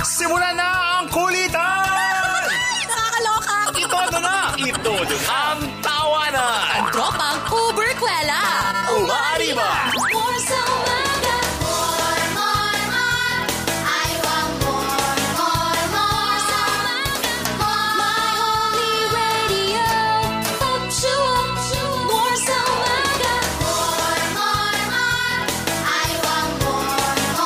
Simulan na ang kulitan! Nakakaloka! Ito na! Ito na ang tawanan! Ang tropang Uberkwela! Umari ba? More sa umaga! I want more sa umaga. My only radio! Up to more sa umaga! I want more sa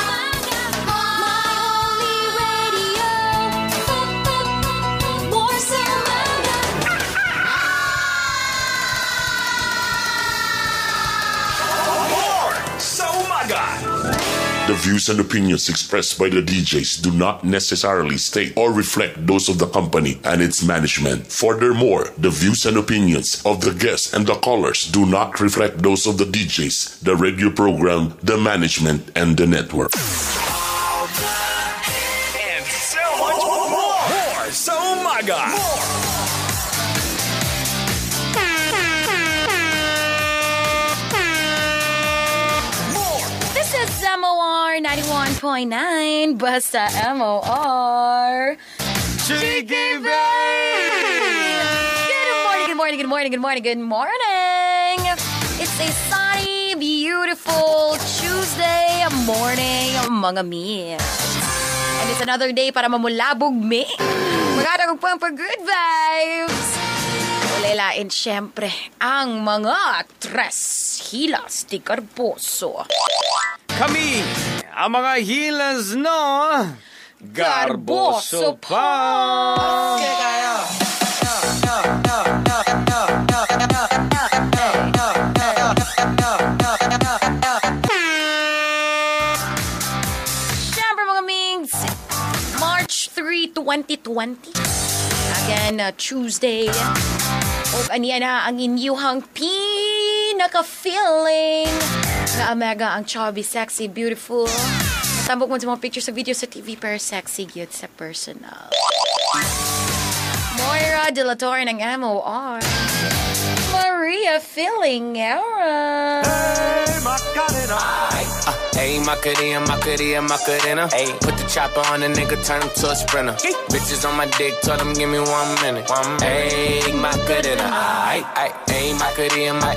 umaga. My only radio! More sa umaga! More sa umaga! The views and opinions expressed by the DJs do not necessarily state or reflect those of the company and its management. Furthermore, the views and opinions of the guests and the callers do not reflect those of the DJs, the radio program, the management, and the network. And so much more! More sa umaga! This is MOR 91.9. Basta MOR. Chicky Good morning. It's a sunny, beautiful Tuesday morning, mga mi. And it's another day para mamulabog mi. Magandang good vibes. Ulelain syempre ang mga tres hilas di Garboso. Kami, ang mga hilas, no? Garboso pa! Siyempre mga mings, March 3, 2020. Again, Tuesday. O aniya na ang inyuhang pinaka-feeling na mega ang chubby, sexy, beautiful. Natambok mo sa mga pictures sa video sa TV pero sexy, cute sa personal. Moira De La Torre ng MOR. Maria Filingera. Hey, Macarena. Hey, put the chopper on the nigga, turn him to a sprinter. Bitches on my dick, tell them give me 1 minute. Hey, Macarena. Hey, Macarena.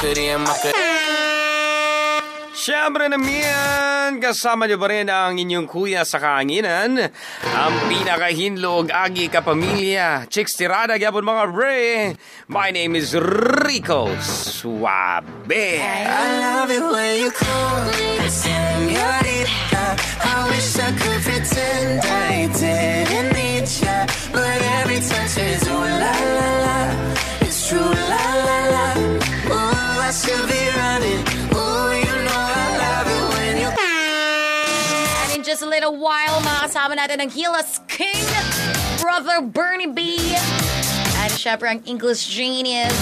Siyempre naman, kasama niyo pa rin ang inyong kuya sa kaanginan, ang pinakahinlog agi kapamilya, chicks tirada, gyapon mga bre. My name is Rico Suabe. I love it when you call me señorita. I wish I could pretend I didn't need ya, but every touch is ooh la la la. It's true la la la. Ooh, I should be running. Ooh, you know I love it when you. And in just a little while, makasama natin ang Gilas King, Brother Bernie B. At syempre ang English genius,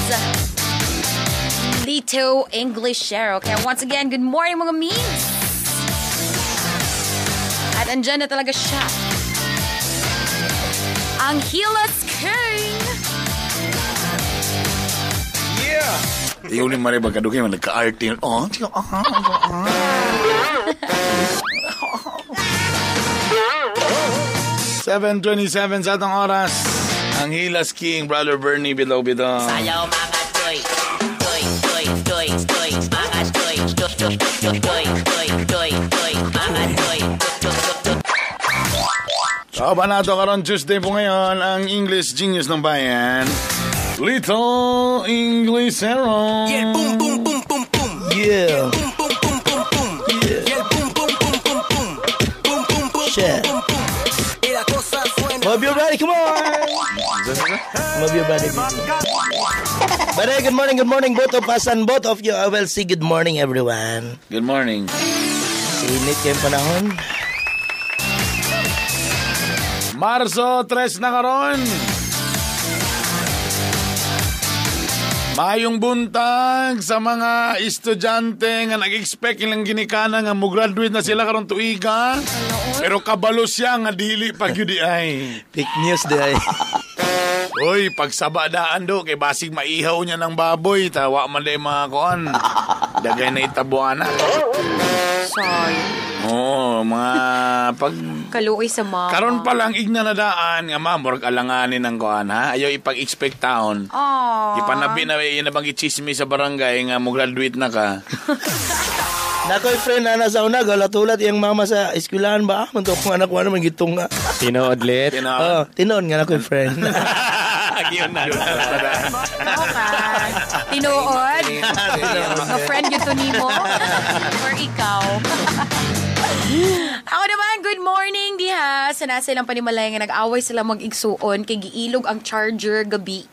Lito Englishero. Kaya once again, good morning mga memes. At andyan na talaga siya, ang Gilas King. Yeah! Yung ni Maria Bagkaduki, nagka-arte. Oh, 7:27 sa atong oras. Ang Hilas King, Brother Bernie, Bilaw. Sayaw mga toy. Mga toy. Mga toy. Kaba na ito karon Tuesday po ngayon, ang English genius ng bayan, Little Englishero. Yeah, boom, boom, boom, boom, boom. Yeah. Boom, boom, boom, boom, boom. Yeah, boom, boom, boom, boom, boom. Boom, boom, boom, Shit. boom, boom. Y la cosa suena. Love you, buddy. Come on. Love you, buddy. Buddy, good morning, both of us and both of you. I will say good morning, everyone. Good morning. Init kayong panahon. Marso 3 na karon. Mayong buntag sa mga estudyante nga nag-expect ilang ginikana nga mo-graduate na sila karon tuiga. Pero kabalo siya nga dili pa gyud ay. Fake news day. Uy, pagsaba daan do, kay basig maihaw niya ng baboy, tawa man day mga kuan. Dagay na itabuana. Sorry. Oo, mga pag... Kaluoy sa mama. Karon pa lang igna na daan, nga ma'am, alanganin ng kuan, ha? Ayaw ipag-expect taon. Aww. Ipanabi na yun na bang ichismi sa barangay nga mo graduate na ka. Nakoy friend na nasa una, galatulat yung mama sa eskwelahan ba? Manto kung anak ko naman gitong nga. Tinood lit. Oh, tinoon nga nakoy friend. Yun na. Okay. Tinuod. Nga friend yun to nimo. Or ikaw. Ako naman, good morning diha. Sa nasa ilang panimalay nga nag-away sila mag-igsuon kay giilog ang charger gabi.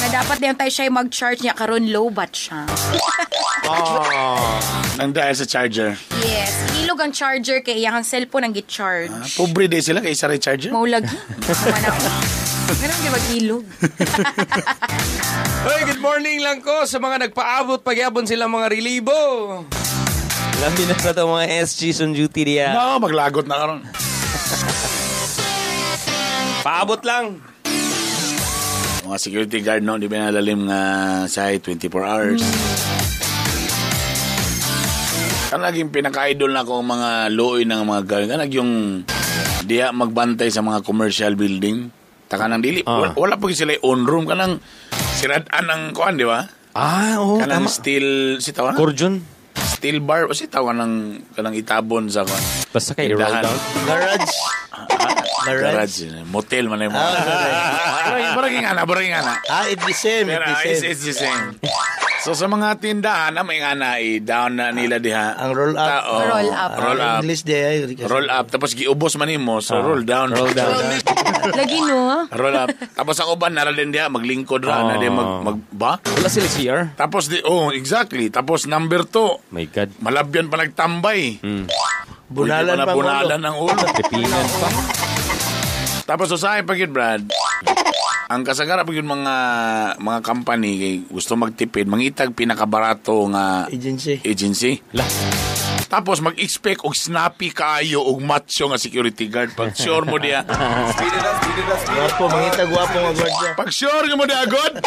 Nga dapat din tayo siya mag-charge niya karon low bat siya. Nang dahil sa charger. Yes, ilog ang charger kay iyang cellphone ang git-charge. Pobre day sila kay isa rin charger. Maulag. Ganun yung mag-ilog. Hey, good morning lang ko sa mga nagpaabot pagyabon sila mga relibo. Labi na sa ito mga SGs on duty diya. No, maglagot na karon. Paabot lang. Mga security guard, no? Di ba nalalim nga sa 24 hours. Kan naging pinaka-idol na ko mga looy ng mga girl. Kan yung diya magbantay sa mga commercial building. Taka nang dili. Wala po sila on room. Kanang siradaan ng kuan, di ba? Oo. Kanang steel, si tawa na? Cordon. Steel bar. O si tawa kanang itabon sa kuan. Basta kay roll down. Garage. Garage. Motel man yung mga. Barangin ana. It's the same. Pero it's the same. So sa mga tindahan na may ana i-down na nila diha. Ang roll up. Roll up. Roll up. English day. Roll up. Tapos giubos man nimo. So roll down. Roll down. Lagi no? Roll up. Tapos ang uban nara din diha maglingkod ra na di ba? Wala sila CR. Tapos exactly. Tapos number 2. My God. Malabyan pa nagtambay. Bunalan pa bunalan ang ulo. Pipinan pa. Tapos usahay pagid Brad. Ang kasagara pagid mga company kay gusto magtipid, mangitag pinakabarato nga agency. Lah. Tapos mag-expect og snappy kaayo og macho nga security guard. Pag sure mo diya. Guwapo, mangita guwapo nga gwardiya. Pag sure mo diya god.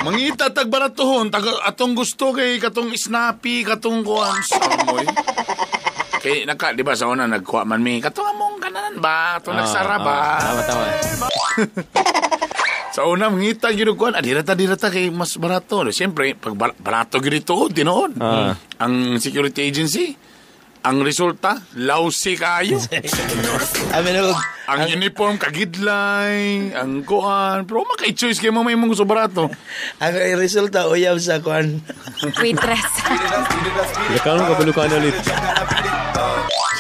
Mangita tag baratuhon atong gusto kay katong snappy katong kuan samoy. Kay di ba sa una nagkuha man mi katong among kananan ba atong nagsara ba. Tama. Sa una mangita gyud kuan dirata kay mas barato. Siyempre pag barato gyud ito tinuod. Ang security agency ang resulta lousy kayo. Ang uniform kagidlay, ang kuan, pero makay-choice kay mo may mong gusto barato. Ang resulta uyab sa kuan. Waitress. Ilakanon ka balukan ulit.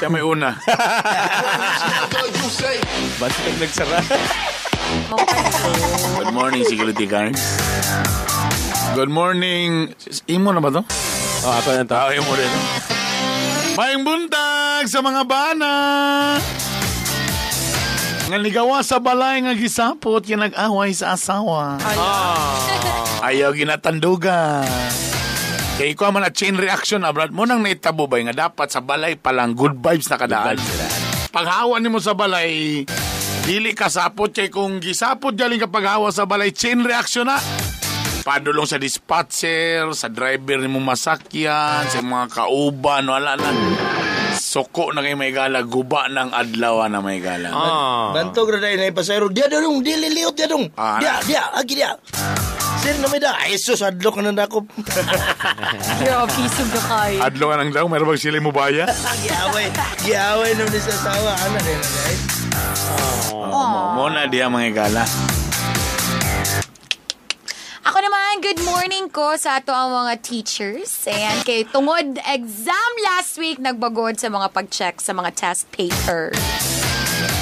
Siya may una. Basta pag nagsara. Good morning, security guards. Good morning. Imo na ba to? Ako na to. Imo rin. Mayang buntag sa mga bana. Nga ligawa sa balay nga gisapot yung nag-away sa asawa. Ayaw ginatandugan. Kaya ikaw man na chain reaction na brad mo nang naitabo ba nga dapat sa balay palang good vibes na kadaan. Paghawa ni mo sa balay, dili ka sapot kay kung gisapot galing ka paghawa sa balay, chain reaction na. Padulong sa dispatcher, sa driver ni mo masakyan, sa mga kauban, wala na. Soko na kay may gala, guba ng adlaw na may gala. Bantog na na ipasayro. Dia dong, di liliot dia dong. Dia, agi dia. Sir na may da. Ay sus, adlo ka na dakop. Grabe, isog na kayo. Adlaw ka ng daw, meron bang sila mo baya? Giaway naman sa sawa. Ano na yun, guys? Muna diya mga gala. Ako naman, good morning ko sa ato ang mga teachers. Ayan, kay tungod exam last week, nagbagod sa mga pag-check sa mga test papers.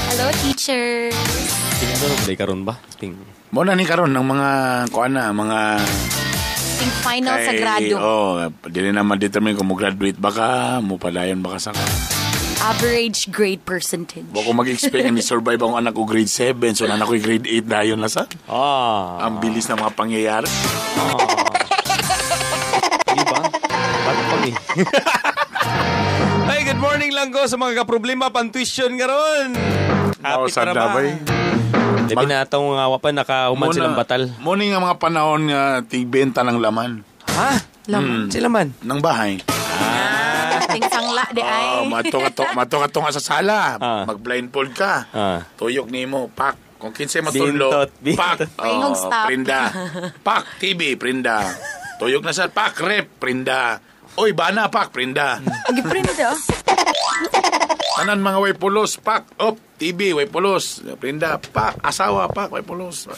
Hello, teachers. Tingnan karon ba? Muna ni karon ng mga mga Ting final sa grado. Dili na ma-determine kung mo graduate baka, mo padayon baka sa Average grade percentage. Bako mag-expect ni survive ang anak ko grade 7, so anak ko grade 8 dayon na sa. Ang bilis ng mga pangyayari. Di ba? Ba't pag Hey, good morning lang ko sa mga kaproblema pan-tuition ngaron. Happy Sa na ba? Davay. Labi na itong pa nakahuman silang batal. Muna nga mga panahon nga tigbenta ng laman. Ha? Sila man? Ng bahay. Ting sangla di ay. Mato ka nga sa sala. Ah. Mag-blindfold ka. Ah. Tuyok nimo, pak. Kung kinsay matulog, Bintot. pak. Ringog stop. Prinda. Pak, TV, prinda. Tuyok na sa pak, rep, prinda. Oy, bana, pak, prinda. Giprint oh. Tanan mga way pulos, pak, op, TV, way pulos. Prinda, pak, asawa, pak, way pulos.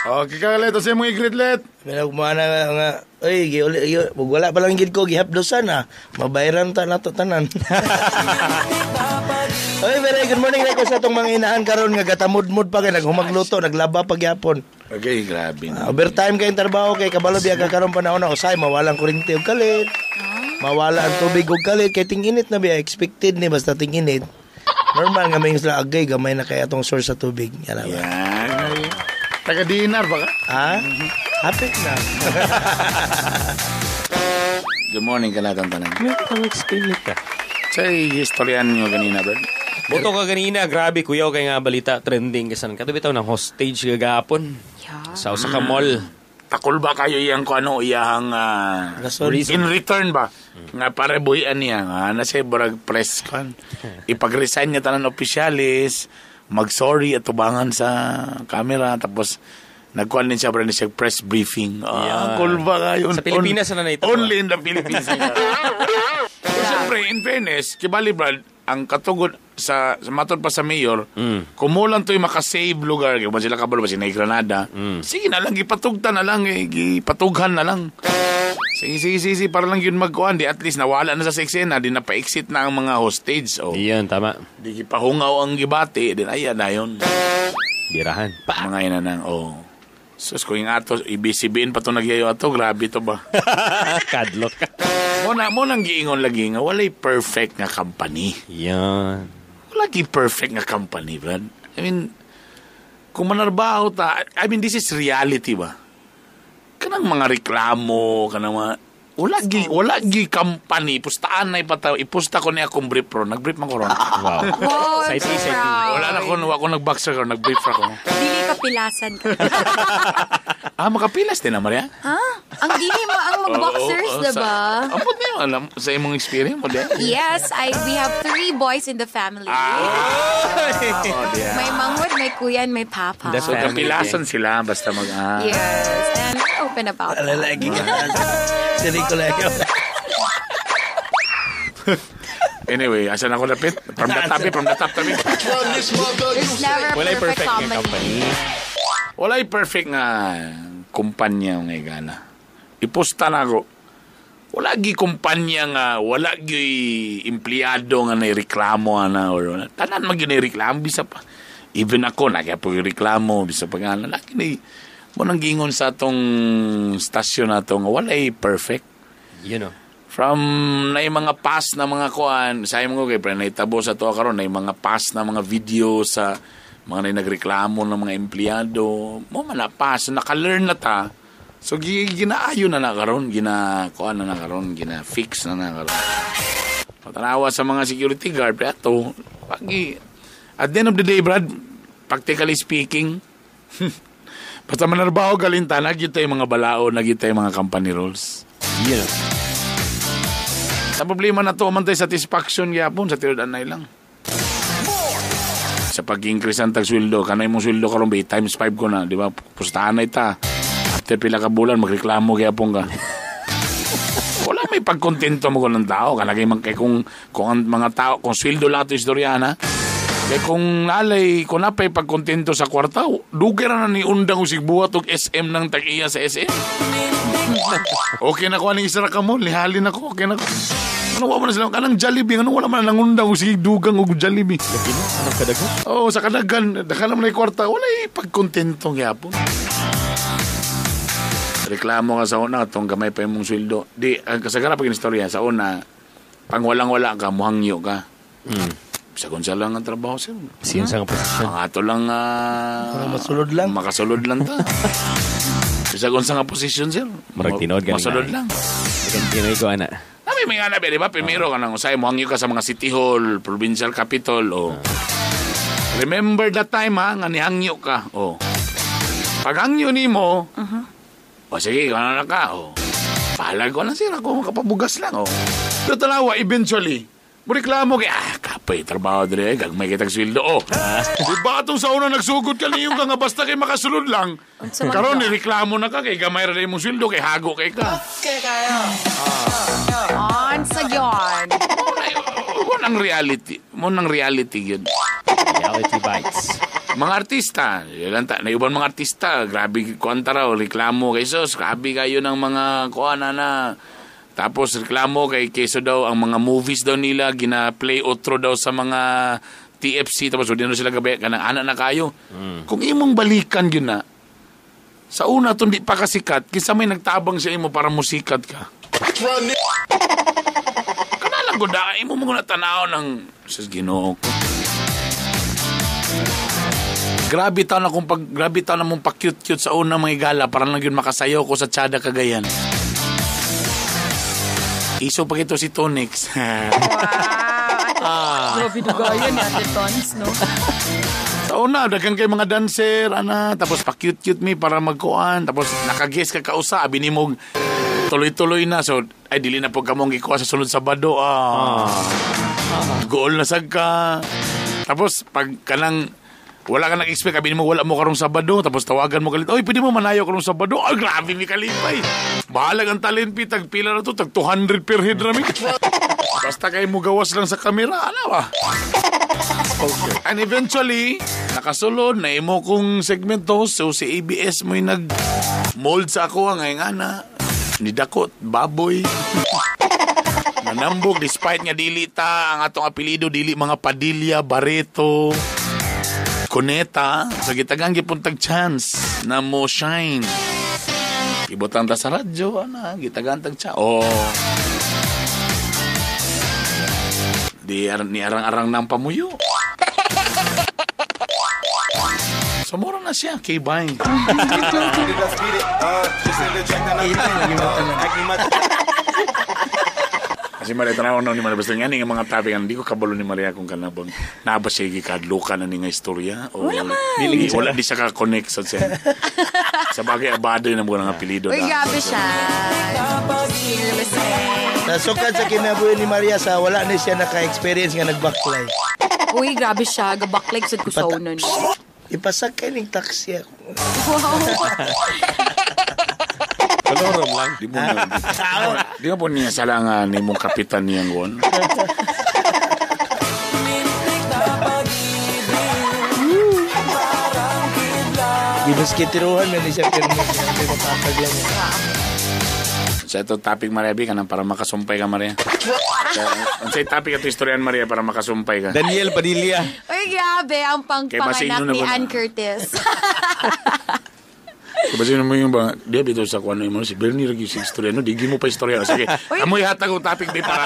Okay, kagalito sa mga igritlet. Minagmana nga, oy, wala pa lang gid ko gihapdosan mabayran ta nato tanan. Oy, very good morning na ko sa atong mga inahan karon nga gatamud-mud pa kay naghumagluto, naglaba pa gyapon. Okay, grabe na. Overtime kay trabaho kay kabalo biya ka karon panahon na usay mawalang kuryente ug kalit. Mawala ang tubig ug kalit kay ting-init na biya expected ni basta ting-init. Normal nga may isla agay gamay na kay atong source sa tubig. Yan ba? Yan. Taga-dinar ba ka? Ha? Hapit na. Good morning ka natin tanan. Mag-explain ka. Say, historian nyo ganina, bro. Boto ka ganina, grabe kuya, kay nga balita trending kasan. Katubitaw ng hostage gagapon. Yeah. Sa usa ka mall. Takol ba kayo iyang kung ano, iyahang in return ba? Nga para buhian niya, nga na siya barag press kan. Ipag-resign niya tanan opisyalis, mag-sorry at tubangan sa camera, tapos nagkuhan din siya para siya press briefing. Cool ba kayo? Sa Pilipinas na ito. Only in the Philippines. Siyempre, in fairness, kibali Brad, ang katugod sa matod pa sa mayor, kumulang to'y makasave lugar, kaya ba sila kabalo ba sinay Granada, sige na lang, ipatugtan na lang, ipatughan na lang. Sige, para lang yun magkuhan, di at least nawala na sa eksena, di napa-exit na ang mga hostage. Iyan, tama. Di kipahungaw ang gibati, din ayan na yun. Birahan. Mga ina nang, sus, kung yung ato, ibisibiin pa ito nagyayo ato, grabe to ba? Kadlok ka. Mo nang giingon lagi nga, walay perfect nga company. Yan. Lagi perfect nga company, Brad. I mean, kung manarbaho ta, I mean, this is reality ba? Kanang mga reklamo, kanang mga, wala gi company, pustaan na ipusta ko niya akong brief ro, nag-brief man ko ron. Wow. Oh, Sa I'm so isa-isa. proud. Wala na ako nag-boxer ko, nag-brief ako. Dili ka pilasan ka. Makapilas din na, Maria? Ha? Ang dili mo ang mag-boxers, diba? Ampot na yun, alam, sa imong experience mo din. Yes, we have 3 boys in the family. May manghod, may kuya, and may papa. That's So, family. kapilasan sila, basta Yes, and we're open about that. Alalagi ka. Si Rico lang yun. Anyway, asan ako lapit? From the top tabi. There's never Wala'y perfect perfect nga company. Wala'y perfect nga kumpanya nga gana. Iposta na ako. Wala gi kumpanya nga, wala gi empleyado nga naireklamo na or tanan man gyud naireklamo bisa pa. Even ako nagyapo reklamo bisa pa nga laki ni mo nang gingon sa atong stasyon nato nga walay perfect. You know. From na mga past na mga kuan, sayo mo kay pre naitabo sa to karon na mga past na mga video sa mga nagreklamo ng mga empleyado, mo man na pass, naka-learn na ta. So ginaayo na karon, gina-kuan na karon, gina-fix na karon. Patanawa sa mga security guard pre ato, pagi at the end of the day, Brad, practically speaking, basta manarbaho galinta, nagyo tayo mga balao, nagyo tayo mga company rules. You know. Ang problema na to, man tayo satisfaction yapon sa tirodanay lang. Sa pag-increase ang tag-sweldo, kanay mong sweldo karon ba, times 5 ko na, di ba? Pustahan na ita. After pila ka bulan, magreklamo yapon ka. Wala may pagkontento mo ko ng tao. Kalagay man kay kung ang mga tao, kung sweldo lang ito istoryana, kaya kung nalay, kung napay pagkontento sa kwarta, dugay na ni undang usig buhat og SM ng tag-iya sa SM. Okay na ko aning isa ka mo, lihalin ako, okay na ko. Ano wala na sila, kanang Jollibee, ano wala man nang undang usig dugang og Jollibee. Anong kadagan? Oo, sa kadagan, dakala mo na yung kwarta, wala pagkontento gyapon. Reklamo ka sa una, itong gamay pa yung mong sweldo. Di, ang kasagara pag istorya, sa una, pang walang-wala ka, muhangyo ka. Sagon siya lang ang trabaho sir. Siyan sa nga posisyon. Mga ato lang, Masulod lang. makasulod lang ta. Sagon sa nga posisyon sir. Marag tinood ganun Masulod lang. Tinoy ko, ana. Ano may nga na, di ba? Primero ka nang usay, muhangyo ka sa mga city hall, provincial capital, remember that time, ha? Nga nihangyo ka, Pag hangyo ni mo, sige, kung na ka, pahalag ko na sila, kung makapabugas lang, Pero talawa, eventually, reklamo kay, kapay, trabaho dire, gagmay kitang sweldo, Diba itong sa una nagsugod ka niyo ka nga basta kay makasulod lang. Karon nireklamo na ka, kay gamay rin mong sweldo, kay hago kay ka. Sa yon. Munang reality yun. Reality bites. Mga artista, naiuban mga artista, grabe kuwanta raw, reklamo kay sos, grabe kayo ng mga kuwana na. Tapos reklamo kay keso daw, ang mga movies daw nila, gina-play outro daw sa mga TFC, tapos hindi na sila gabi, kanang anak na kayo. Kung imong balikan yun na, sa una itong di pa kasikat, kisa may nagtabang sa imo para musikat ka. Kanalang guda, imo mong natanaw ng, sus Ginoo ko. Grabe taon na mong pa-cute-cute sa una mga gala, parang lang yun makasayaw ko sa tsada Cagayan. Iso pa ito si Tonix. Grabe dugayan natin, Tons, no? Sa una, dagang kay mga dancer, tapos pa-cute-cute me para magkuhan, tapos nakaguess ka kausa, abi ni mo tuloy-tuloy na. So, ay, dili na po kamong ikuha sa sulod Sabado. Goal na sag ka. Tapos, pag kanang wala ka nag-expect, sabihin mo, wala mo karong Sabado, tapos tawagan mo kalit, oy, pwede mo manayo karong Sabado. Ay, grabe, mi kalipay. Bahalag ang talent, tag pila na to, tag 200 per head rami. Basta kayo mo gawas lang sa kamera, ba? Okay. And eventually, nakasulod, na imo kong segmento, so si ABS mo'y nag-mold sa ako, ngayon na, nidakot, baboy. Nanambog, despite nga dili ta, ang atong apelido, dili mga Padilla, Barreto, Cuneta, so gitagang gipuntag chance na mo shine. Ibutang ta sa radyo, gitagang tag chance. Ni arang-arang ng pamuyo. Sumuro na siya, K-Bang. Si Maria, tanaw na ni Maria, basta nga nga mga topic, hindi ko kabalo ni Maria kung kanabang nabasigi kadluka na ni nga istorya. Wala di siya ka-connect sa siya. Sa bagay, abado yun ang mga apelido. Uy, gabi siya. Nasukat sa kinabuhi ni Maria sa wala na siya naka-experience nga nag-backlight. Uy, grabe siya. Gabaklig sa kusonon. Ipasakay ng taxi ako. Kalorom lang. Di mo po niya salangan ni mong kapitan niyang won. Ginuskitiruhan na ni siya pero may mapapag lang. Sa ito topic, Maria, ka nang para makasumpay ka, Maria. Ang sa topic ito istoryan, Maria, para makasumpay ka. Daniel Padilla. Uy, grabe. Ang pangpanganak ni Ann Curtis. Kasi mo yung ba, di dito sa kuwan mo, si Bernie lagi sa istorya, no? Digi mo pa istorya. Sige, amoy hatag ang topic, di para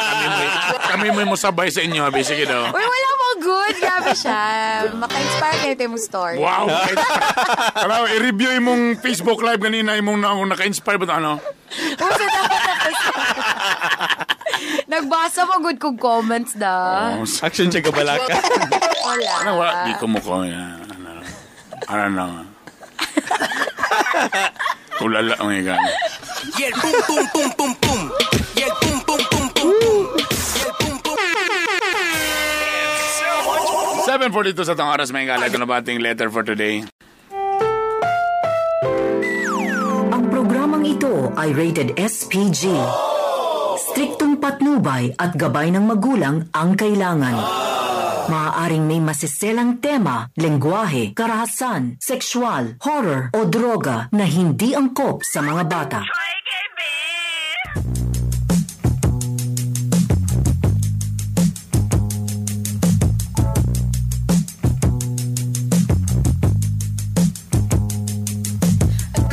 kami mo sabay sa inyo, abi. Sige daw. Uy, wala mo good. Grabe siya. Maka-inspire kayo ito yung story. Wow! Kaya i-review yung Facebook Live kanina, yung naka-inspire ba ito, ano? Uso dapat nagbasa mo good kong comments da. Action siya kabalaka. Wala. Di ko mo ko. Ano na. Tulala ang ikan. Yeah, boom, boom, boom, boom, boom. Yeah, boom, boom, boom, boom, boom. Yeah, boom, boom. 7:42 sa tong oras, may gala. Ito na ba ating letter for today? Ang programang ito ay rated SPG. Striktong patnubay at gabay ng magulang ang kailangan. Maaaring may masiselang tema, lengguwahe, karahasan, sexual, horror o droga na hindi angkop sa mga bata.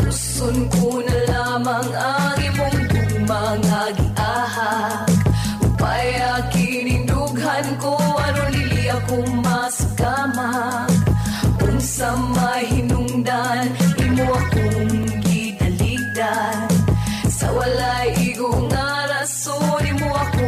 Gusto ko na lamang ang imong dumangagiahak upay akinindughan ko ano lili ako maskamag unsa mahinungdan imo akong gidaligdan sa walay igong nga rason imo ako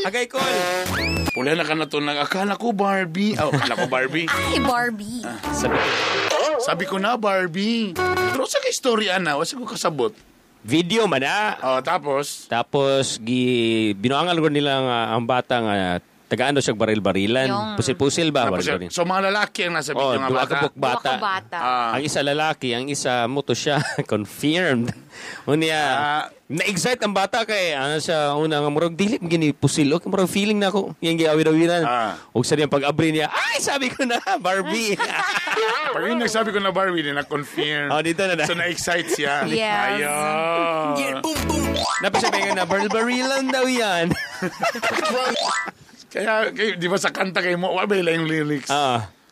Agay ko. Pula na ka na to. Akala ko Barbie. Akala ko Barbie. Ay, Barbie. Sabi ko na Barbie. Pero sa istorya na, wasa ko kasabot. Video man Tapos? Tapos, binuangal ko nila ang bata nga, taga-ano siya baril-barilan. Yung- Pusil-pusil ba? Tapos Baril-baril. so mga lalaki ang nasa video nga dua bata. ka bata. Dua ka bata. Ang isa lalaki, ang isa mo to siya. Confirmed. Unya, na-excite ang bata kay, ano siya, una nga, murag dilip, gini, pusil. Okay, murag feeling na ako. Yung giawid-awiran. O sa niyang pag-abri niya, ay, sabi ko na, Barbie. Pag yung nagsabi ko na Barbie, na-confirm. Dito na. So na-excite siya. Yes. Ayun. Napasabi nga na, baril-barilan daw yan. Kaya, di ba sa kanta kayo mo, wala ba yung lyrics?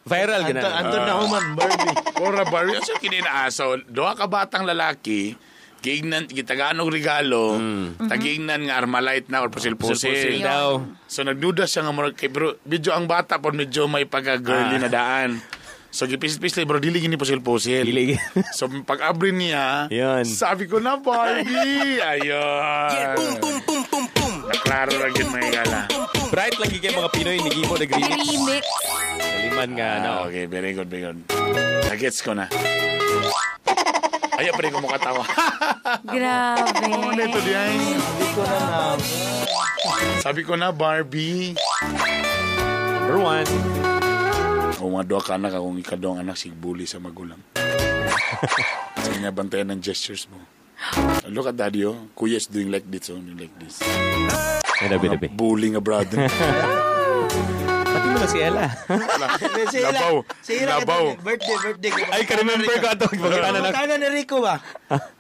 Viral gina. Anton na human, Barbie. Ora Barbie. So, kininaso, doha ka batang lalaki, giignan, gitagaan og regalo, tagiignan nga Armalite na or pusil-pusil. Pusil daw. So, nagduda siya nga, pero medyo ang bata po, medyo may pagka-girly na daan. So, gipisit-pisit, bro, dili gini pusil-pusil. Dili. So, pag-abri niya, Yun. sabi ko na, Barbie! Ayun. Klaro lang yun, may gala. Bright lagi kayo mga Pinoy, hindi mo nag-remix. Remix. Naliman nga, no? Okay, very good, very good. Nagets ko na. Ayaw pa rin ko makatawa. Grabe. Ito diyan. Sabi ko na, Barbie. Number 1. Kung mga doa ka anak, kung ikadong anak, sigbuli sa magulang. Sige nga, bantayan ng gestures mo. Look at daddy, oh. Kuya is doing like this, doing like this. Dabi. Bully nga, brother. Pati mo na si Ella. Labaw. Labaw. Birthday. Ay, ka-remember ko ito. Magkana ni Rico ba?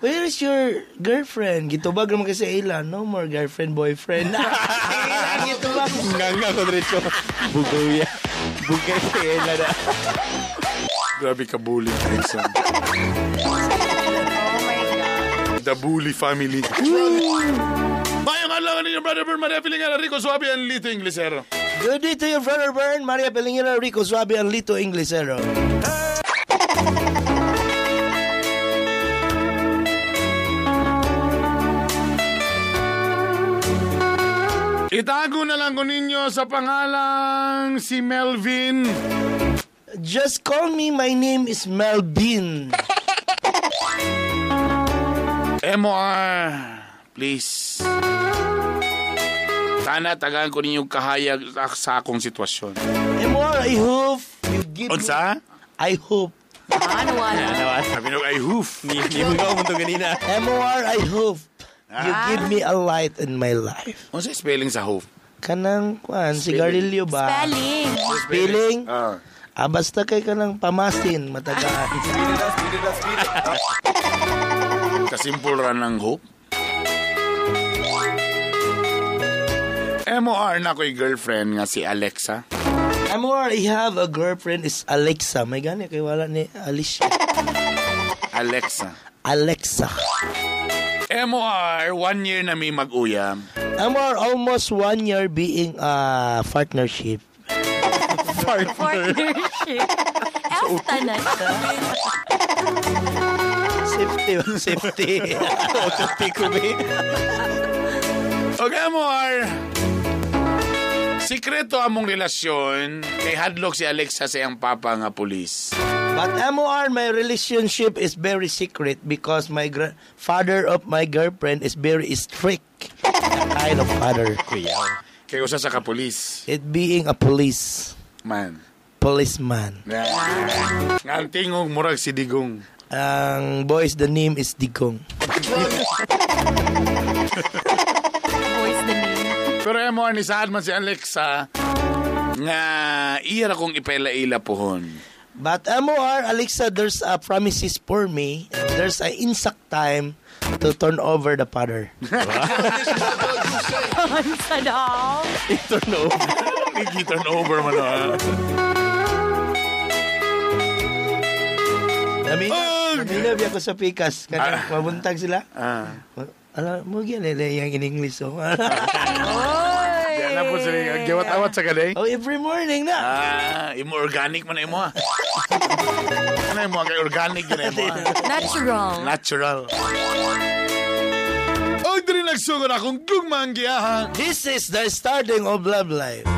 Where is your girlfriend? Gitubag naman kasi Ella. No more girlfriend, boyfriend. Gitubag. Nga ko diretso. Bugoya. Bugay si Ella na. Grabe ka, bully, Grayson. The bully family. Mayang adlaw ninyo, Brother Bern, Maria Pilingera, Rico Suabe, and Lito Inglesero. Good day to you, Brother Bern, Maria Pelingera, Rico Suabe, and Lito Inglesero. Itago na lang ko ninyo sa pangalang si Melvin. Just call me, my name is Melvin. MOR, please. Sana tagaan ko ninyo kahayag sa akong sitwasyon. MR, I hope you give me... Unsa? I hope. Wala. Sabi nyo, I hoof. Hindi mo nga umunto ganina. MR, I hope you give me a light in my life. Unsa spelling sa hoof? Kanang, sigarilyo ba? Spelling. Spelling? Basta kay kanang pamasin, matagaan. Kasimple ra ng hope. MOR na ko'y girlfriend nga si Alexa. MR, I have a girlfriend is Alexa. May gani kay wala ni Alicia. Alexa. MOR, 1 year na may mag-uyam. MR, almost 1 year being a partnership. Partnership. Elfta na siya. Safety. Okay, MOR. Sikreto among relasyon kay hadlok si Alexa sa iyang papa nga pulis. But MOR, my relationship is very secret because my father of my girlfriend is very strict kind of father. Kay usa sa kapulis. It being a policeman. Nga ang tingog murag si Digong. Ang boys, the name is Digong. Voice the name. Pero MOR ni saan man si Alexa nga iya ra kong ipaila-ila pohon. But MOR, Alexa, there's a promises for me. There's a exact time to turn over the father. Sa daw. Turn over man Naminabi ako sa pikas. Kanang mabuntag sila. Alam mo yan, yung in English. Oh. Diyan na po sila. Gawat-awat sa kaday. Oh, every morning na. Imo organic man na imo. Ano imo? Kay organic yun imo. Natural. Natural. diri nagsugod akong gugmang giyahan. This is the starting of love life.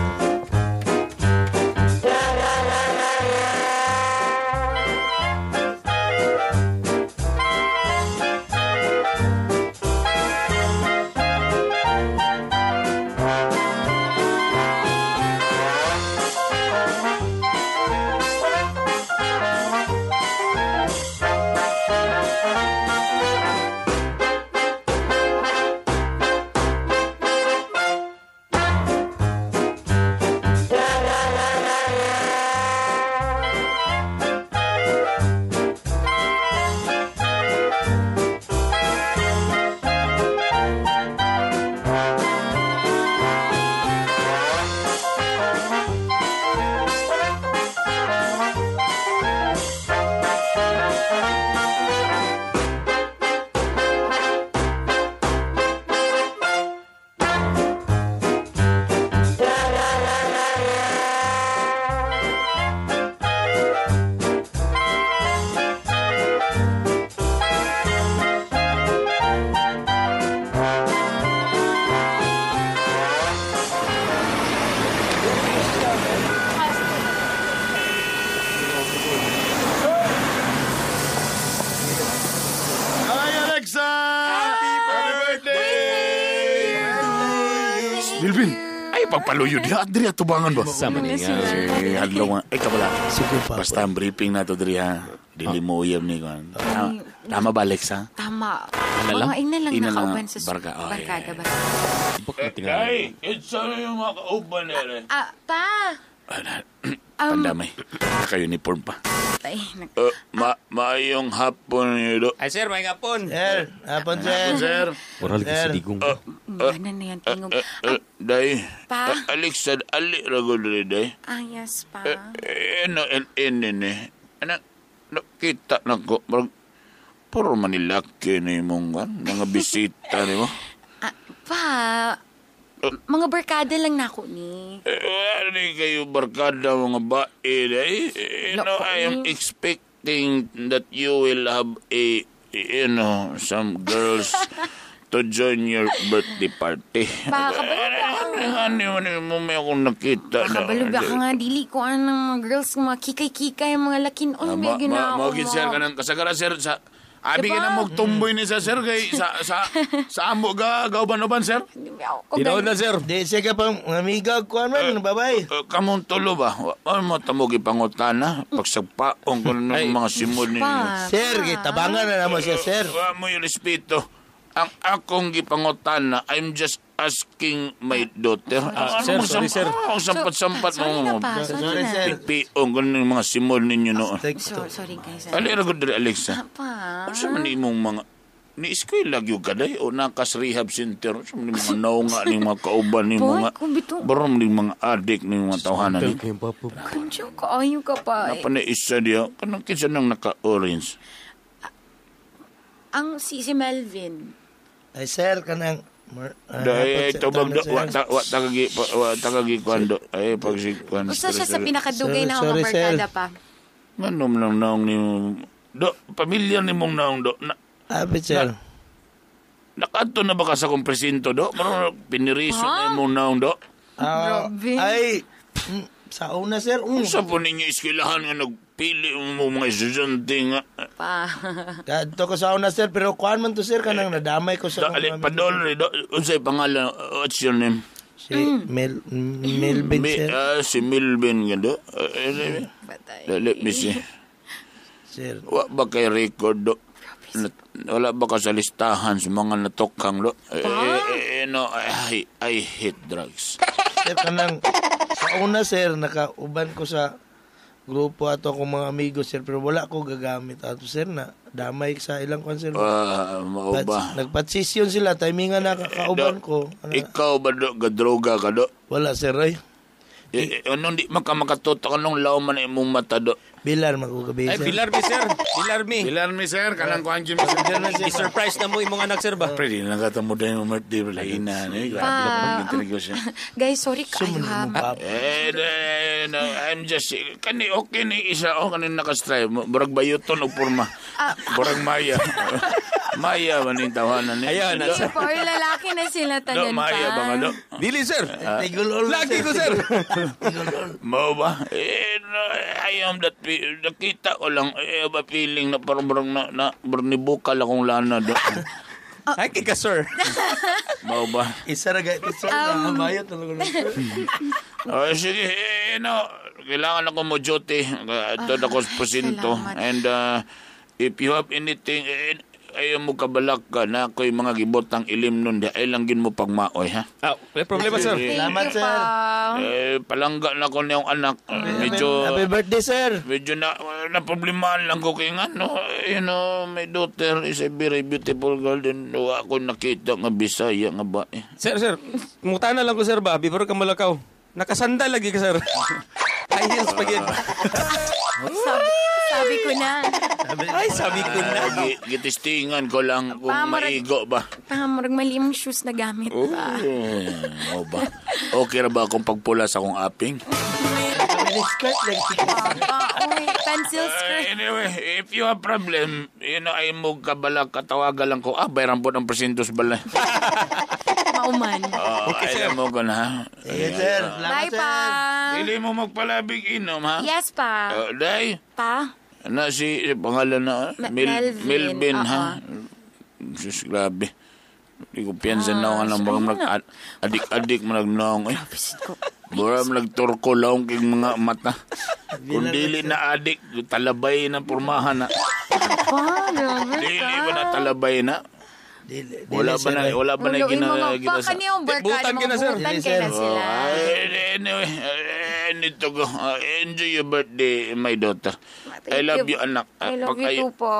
Hi, Alexa! Happy birthday! Wilvin, ay pagpaluyo diha. Diri atubangan ba? Sama niya. Eh, hadlaw nga. Ay, kabala. Sige pa. Basta ang briefing na to diri ha. Dili mo uyab ni Kwan. Tama ba, Alexa? Tama. lang? Mga ina lang Ina lang, nakauban sa barka. Oh, barkada ba? Ay, it's yung mga kauban nila. Pa! Pandamay. Naka-uniform pa. Ay, Maayong hapon niyo. Ay, sir, may ngapon. Sir, hapon sir. Sir. Oral Sir. kasi digong. Ano na yan, tingog. Day. Pa? Alexa, ali rago diri, day. Yes, pa. Nakita na ko. Puro manilaki na yung mga bisita ni mo. Pa, mga barkada lang na ako ni. Ano kayo barkada mga bae, day? Naku, I am expecting that you will have some girls to join your birthday party. Pa, Ano mo may akong nakita na. Kabalubya ka nga, dili ko ang mga girls, mga kikay-kikay, mga lakin-on, may ginawa Mawagin sir ka ng kasagara sir sa abi ka na magtumboy ni sa sir kay sa amo ga gauban-uban sir. Tinood na, sir. Di siya ka pang amiga ko man, babay. Kamong tulo ba? Ano mo tamogi pangutana pagsagpaong ko ng mga simod ninyo. Pa, Sir, tabangan na naman siya, sir. Wa mo yung respeto. Ang akong gipangutana, I'm just asking my daughter. Sir, sorry, sir. Ang sampat-sampat sorry na mo. pa, sorry na. sir. Pipiong ko ng mga simod ninyo noon. Sorry guys. Alira ko diri, Alexa. Pa. Ano sa man imong mga ni-school lagi ka day o nakas rehab center sa man mga naunga ni mga kauban ni Boy, mga kung bito. barom ni mga adik ni mga tawhanan ni. Kayong papo. Kunjo ka, ayaw ka pa. Napa na isa dia kanang kinsa nang naka-orange. Ang si Melvin. Ay, sir, kanang... Dahil ito bag wa tagagi kwando ay pag si kwando. Gusto siya sa pinakadugay na Sorry, mga barkada sir. pa. Nganom lang naong ni do pamilya ni mong naong do na, Abit, sir. nakaadto na ba ka sa kong presinto do pero piniriso na mong naong do. Grabe. Ay, sa una, sir. Sa po ninyo iskilahan nga nagpili mo mga estudyante nga. Pa. Kadto ko sa una, sir. Pero kuhan man to, sir, kanang nadamay ko sa... Ali padol do unsay pangalan what's your name? Si Melvin, sir. Si Melvin nga do. Patay. Let me see. Sir. Wa ba kay record do? Wala ba ka sa listahan sa mga natokang do? No, I hate drugs. Sir, kanang... Sa una, sir, nakauban ko sa grupo ato akong mga amigo, sir. Pero wala ko gagamit ato, sir, na damay sa ilang kwan, sir. Mao ba? Nagpatsisyon sila, timingan na kakauban ko. Ikaw ba do? Gadroga ka do? Wala, sir, ay. Ano di makatutok anong law man imong mata do? Bilar, magkugabi, Ay, sir. Pilar mi, sir. Pilar mi. Bilan mi sir, kanang kuan gyud I-surprise na mo imong anak, sir ba? Pwede lang katamo dahil yung birthday wala ina. Grabe Pa. lang pag-intrigo siya. Guys, sorry ka. Sumunod Ayaw mo, ha. pap. No, I'm just, kani okay ni isa, kanin nakastrive. Burag bayuton o purma. Burag maya. Maya man yung tawanan niya. Ayan, Do, nasa- Or lalaki na sila do, tanan Maya ba pa. nga, do? Dili, sir. Tigulol, Lagi ko, sir. Mau ba? I am that nakita ko lang, ba feeling na parang bernibukal akong lana do. Ay, kika, sir. Mau ba? Isa na gaya, sir, nakabayot talaga lang, sir. Sige, kailangan ako mo duty. Ito ako sa presinto. Salamat. And if you have anything, ayaw mo kabalak ka na ako'y mga gibotang ilim nun. Ay langgin mo pagmaoy, ha? May problema, sir. Salamat, Thank you, sir. pa. Palangga na ko niyong anak. Medyo... Happy birthday, sir. Medyo na problemahan lang ko kay nga, no? You know, my daughter is a very beautiful girl. Then ako nakita nga Bisaya nga ba eh. Sir, muta na lang ko, sir, ba? Before ka malakaw. Nakasandal lagi ka, sir. High heels pa yun. Sabi ko na. Ay, sabi ko na. Gitistingan ko lang kung Pamarag- maigo ba. Pangamurag mali yung shoes na gamit pa. O ba? Okay na ba akong pagpula sa akong aping? Mini skirt lang. Papa, uy, pencil skirt. Anyway, if you have problem, ay mo kabalak, katawagan lang ko. Bayran po ng presintos bala. Mauman. Okay, alam mo ko na, ha? Sige, sir. Salamat, Bye, sir. pa. Dili mo magpalabig inom, ha? Yes, pa. Day, Pa? na si pangalan na, Melvin. Melvin, ha? Sus, grabe. Hindi ko piyansan na ako ng adik-adik mo nagnaong, eh. Bura mo nagturko laong kay mga mata. Kung dili na adik, talabay na pormahan na. Pa, grabe Dili ka. ba na talabay na? Wala ba na Ulo, yung mga gina baka niya yung barkada, Butan ka na, mga sir. butan Dili, ka na sir. sila. Anyway, nito ko. Enjoy your birthday, my daughter. I love you, anak. I love you too, po.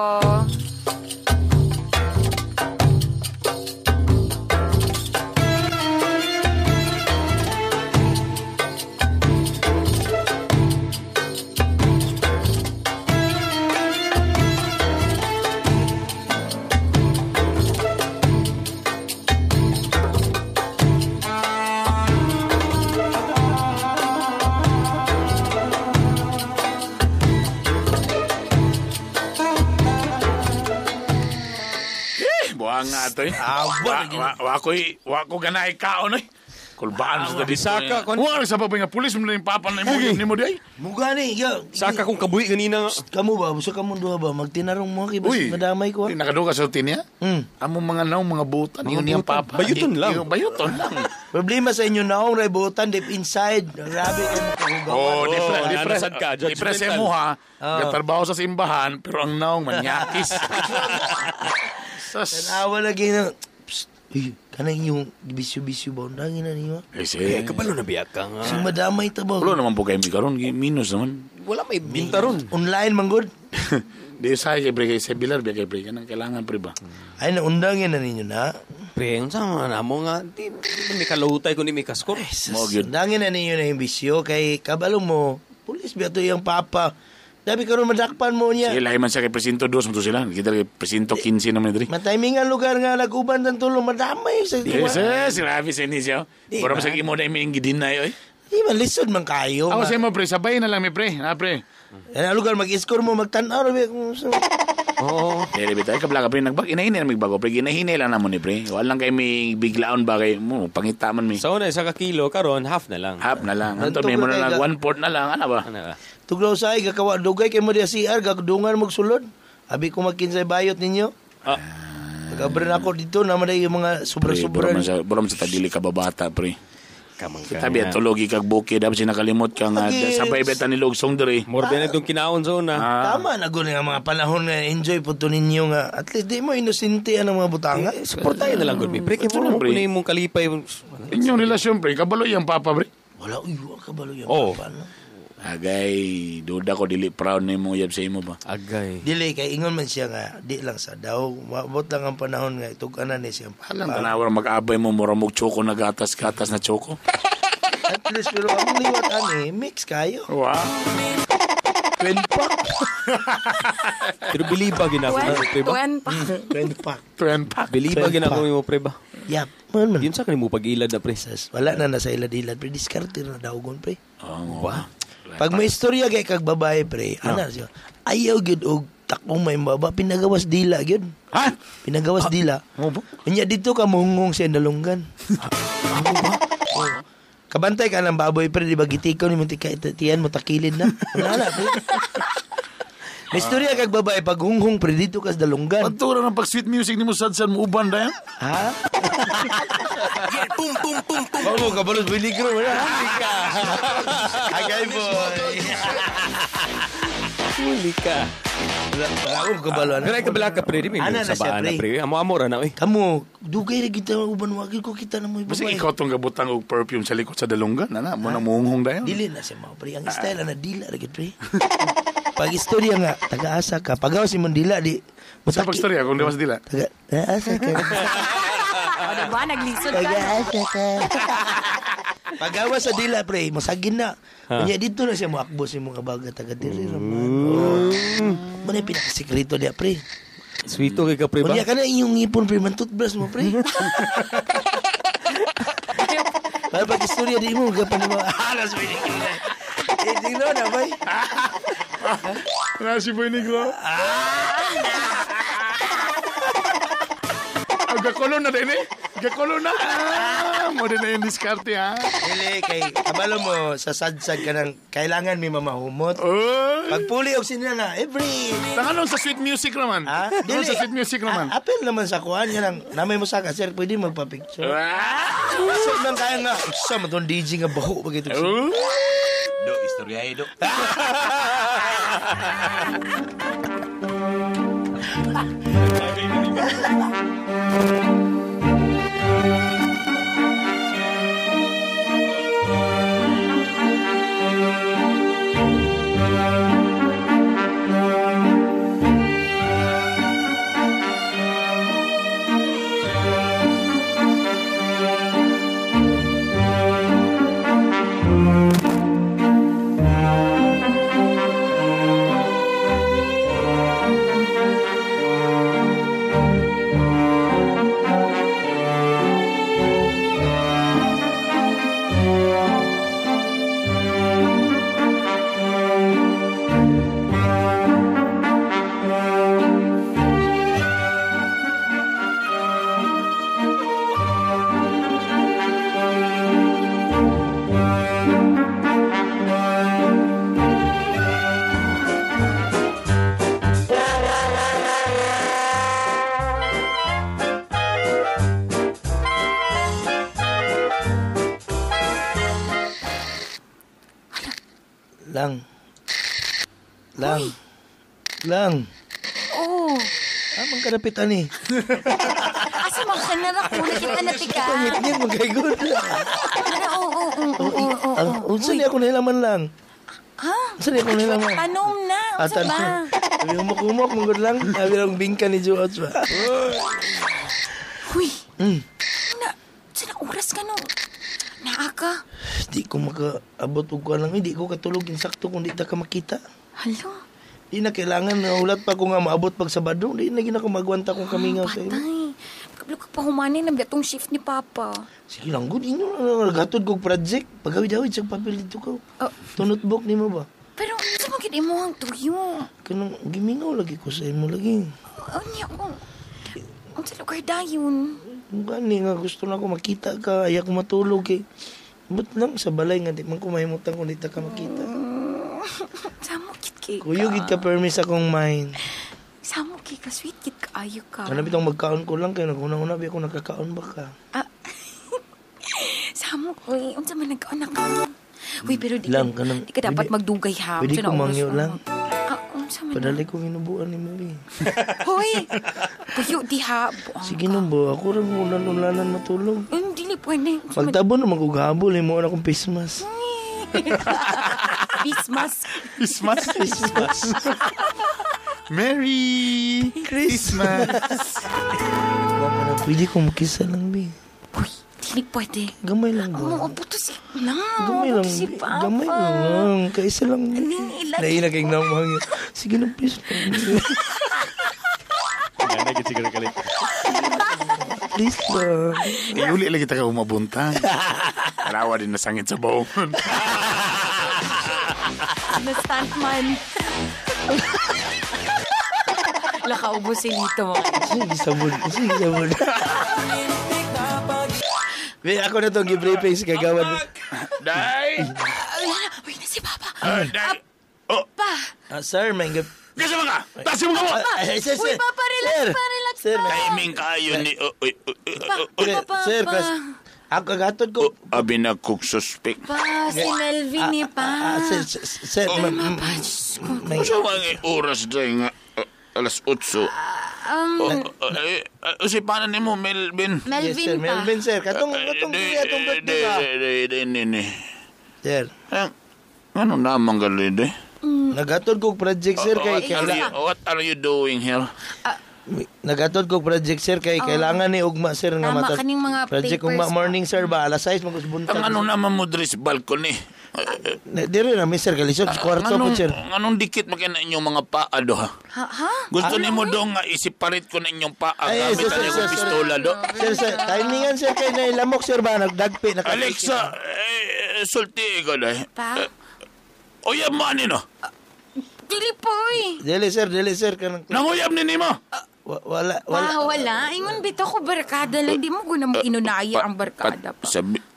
Buang nga ito, eh. Wa ko ganay kaon, eh. Kulbaan sa tabi. Saka, kon. Wala sa babay nga pulis mo na yung papan na mo di, ay. Muga ni. Saka kung kabuhi ganina nga. Kamu ba? Busa ka mo duha ba? Magtinarong mo kay Uy, madamay ko. nakaduga sa utin niya? Amo mga naong mga butan. Yun yung papa. Bayuton lang. Bayuton lang. Problema sa inyo naong raybutan deep inside. Grabe kayo makahugawan. Nasad ka, Deprese judgmental. mo, ha. Katrabaho sa simbahan, pero ang naong manyakis. Tanawa lagi na. Psst. Kanang yung bisyo-bisyo ba? Undangin na niyo. Kabalo na biyak ka nga. Si madamay ta ba? Wala naman po kayo karon, minus naman. Wala may binta ron. Online man good. Di sa kay pre kay sa bilar biya kay pre kanang kailangan pre ba. Ay na undangin na ninyo na. Pre, ang sama na mo nga. Di may kalahutay kundi may kaskor. Mo gyud. Undangin na ninyo na yung bisyo kay kabalo mo. Pulis ba to yung papa? Dabi karon madakpan mo niya. Sige lahi man sa kay presinto 2 mo sila. Kita kay presinto 15 naman diri. Matimingan lugar nga naguban ng tulong madamay sa Yes, grabe sa inisyo. Di Para ba? sa imo na iming gidinay oy. Di man lisod man kayo. Ako sa mo pre, sabay na lang mi pre. Ha pre. Yan lugar mag-score mo magtan-aw rabi kung sa. Oo. Dere bitay kabla ka pre nagbag inahinay na magbago pre ginahinay lang namon ni pre. Wala lang kay may biglaon ba kay mo pangita man mi. Sa una, isa ka kilo, karon half na lang. Half na lang. Anto Anto may mo pre, na kay lang 1/4 na lang ana ba? Ano ka? Tuglaw sa ay gakawa dugay kay mo di CR gagdungan magsulod. Abi ko magkinsay bayot ninyo. Nagabran ako dito naman ay yung mga sobra-sobra. Buram sa tadili ka babata pre. Kamang ka Tabi at tulogi kag bukid dapat sinakalimot ka nga Lagi. sabay betan ni Lugsong diri. More ba na itong kinaon sa una? Tama na gud nga mga panahon nga enjoy po to ninyo nga at least di mo inosente ang mga butanga. Supportahin na lang, good. Pre, kaya mo pre. kunin mong kalipay. Inyong relasyon pre, kabalo yung papa pre. Wala uy wa ka balo yan. Oh. Papa, no? Agay, duda ko dili proud na mo yab sa imo ba. Agay. Dili kay ingon man siya nga di lang sa daw mabot lang ang panahon nga ituganan ni siya. Alam tanawar mag-abay mo mura mog choco na gatas na choco. At least pero ang liwat ani mix kayo. Wow. Twin pack. Pero biliba ginako mo, pre ba? Twin pack. Twin pack. Biliba ginako mo, pre ba? Yap. Man. Yun sa kanin mo pag-ilad na, pre. Wala na nasa ilad-ilad pre diskarte na dawgon pre. Oh, wow. Pag may istorya kay kag babae pre, ana siya. Ayaw gid og takong may baba, pinagawas dila, yun. Ha? Pinagawas dila. Mo ba? Kanya dito ka muhungong siya dalunggan. Kabantay ka ng baboy, pero di ba gitikaw ni mo tiyan mo takilid na. Wala na, pre. May istorya kag babae, pag hunghong, pre, dito ka sa dalunggan. Pantura ng pag-sweet music ni mo sadsan mo uban na yan. Ha? Bago ka balos biligro, wala. Huli ka. Agay, boy. Huli ka. Ako kabaluan. Ganay kabala ka, pre. Di may Ana na siya, sabaan na, pre. pre. Amo-amo ra na, Kamu, dugay na kita uban wakil ko kita na mo Basta babae. ikaw tong gabutang og perfume sa likod sa dalunggan. Ana, mo nang muhunghong dayon. Dili na siya mga pre. Ang style na dila lagi pre. Pag istorya nga, taga-asa ka. Pagaw si Mundila, di. Sa pagstorya kung di mas dila. Taga-asa ka. O, diba? Naglisod ka. Taga-asa ka. Pagawa sa dila, pre. Masagin na. Kanya dito na siya moakbo si mga baga taga-dili raman. Muna yung pinakasikreto niya, pre. Sweeto kay ka, pre ba? Kanya ka na yung ngipon, pre. Man toothbrush mo, pre. Para pag istorya di mo, gapan mo. Halas, pre. Tingnan na, bay. Ano si Boy Negro? Gakulo na din eh. Gakulo na. Mo din na yung diskarte ha. Dili, kay kabalo mo, sasadsad ka ng kailangan may mamahumot. Oh. Pagpuli og sinana, every... Tanganong sa sweet music naman. Ha? Tanganong sa sweet music naman. Apel naman sa kuhan yan ang namay mo saka, sir, pwede magpa-picture. So, nang kaya nga, sa mo itong DJ nga baho, bagay ito. Do, istoryahe, do. Lang. Oh. Amang karapit ani. Asa makanara ko nakita na tika. Ngit-ngit magkaigod. Oo. Ang unsa niya ako nahilaman lang. Ha? Unsa niya ako nahilaman. Anom na. Unsa ba? Sabi humok-humok mong lang. Sabi lang bingka ni George ba. Huy. Sana oras ka no. Naaka. Di ko makaabot og kuan lang. Hindi ko katulog insakto kung di ta ka makita. Halo. Di na kailangan na ulat pa ko nga maabot pag Sabado. Di na gina ko magwanta kung kami nga sa imo. Patay. Kablo ka pahumanin na biatong shift ni Papa. Sige lang, good. Inyo na naghatod kong project. Pagawid-awid sa papel dito ko. Notebook ni mo ba? Pero sa mga mo ang tuyo. Kanang gimingaw lagi ko sa imo lagi. Niya ko. Ang sa lugar dayon. Gani nga gusto na ko makita ka. Ayaw ko matulog eh. But lang sa balay nga. Di man ko mahimutan kung di ta ka makita. Samo kit kay ka. Kuyugid ka permis akong mind. Samo kay ka. Sweet kit ka. Ayo ka. Ano bitang magkaon ko lang kayo. Naguna-una ba ako nagkakaon ba ka? Samo ko eh. Unsa man nagkaon na ka. Uy, pero di Lang, ka, kanang- di ka dapat pwede- magdugay ha. pwede Unsa na ko oras mangyo na? lang. Unsa man Padali ko ginubuan ni Mary. Hoy! Tuyo di ha. Buang Sige nung ba? Ako rin ulan-ulanan matulog. Hindi pwede. Unsa man- Magtabo na magughabol. Mo na akong pismas. Christmas. Christmas. Merry Christmas. Pwede ko makisa lang, be. Uy, hindi pwede. Gamay lang ba? Mo, puto si... No, Gamay lang. puto si Papa. Gamay lang. Kaisa lang. Ilan- Naina kayong namang. Sige na, please. Gana gid siguro kalit. Please lang. Iuli lagi tayo umabunta. Karawa din nasangit sa baon. Na stuntman. Nakaubos si Lito mga. Sige, sabon. Wait, ako na itong gibriefing sa kagawad. Day! Uy, na si Papa. Day! Oh, Pa. Sir, may kasi mga! Tasim mo ka! Sir, Uy, Papa, relax. Sir, Timing kayo ni... Sir, ako kagatod ko. Abi na cook suspect. Pa, si Melvin ni Pa. Sir, may... Sa mga oras day nga, alas 8. Usipanan ni mo, Melvin. Melvin Yes, sir, pa. Melvin, sir. Katong birthday ka. Sir, Ano naman galing de? nagatod ko project, sir, kay What are you doing here? nagatod ko project, sir, kay kailangan ni ugma, sir, nga Tama, mata kaning mga project papers ugma pa. morning, sir, ba alas 6 magusbuntag. Ang ano naman mo dres balcony? Diri na mi, sir, kalisod kwarto po, sir. Anong dikit makina inyong mga paa do ha? Ha? Gusto ni mo dong nga isiparit ko na inyong paa Ay, gamit sir, na yung pistola do? Sir, timingan, sir, kay nailamok, sir, ba nagdagpi Alexa, sulti ko dahil. Pa? Uyab mo ani no? Dili po eh. Dili, sir, kanang Nanguyab ni mo? wala. Wala. Ingon bito ko barkada lang. Di mo guna mo inunaya ang barkada pa.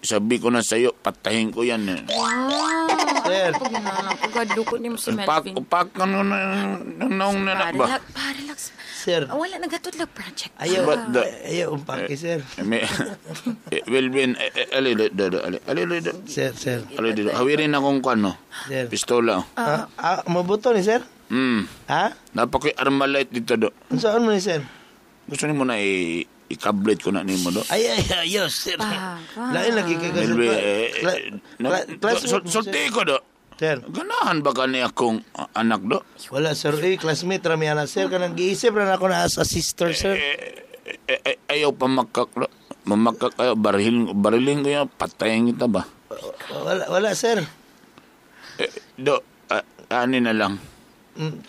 Sabi ko na sa'yo, patahin ko yan eh. Wow. Sir. Pag nanang pagado ko ni mo si Melvin. Upak ka na naong nanak ba? Relax. Sir. Wala, nagatod lang project. Ayaw, umpaki, sir. Melvin, ali. Sir. Hawirin akong kano. Sir. Pistola. Mabuto ni, sir? Ha? Napakoy armalite dito do. Saan mo ni, sir? Gusto ni mo na i-kablet ko na ni mo do. Ayaw, sir. Lain lagi kay kasi. Sulti ko do. Sir. Ganahan ba ka ni akong anak do? Wala, sir. Classmate, rami anak, sir. Kanang giisip na ako na as a sister, sir. Ayaw pa mamakak kayo. Bariling ko yan. Patayin kita ba? Wala, sir. Do, ani na lang.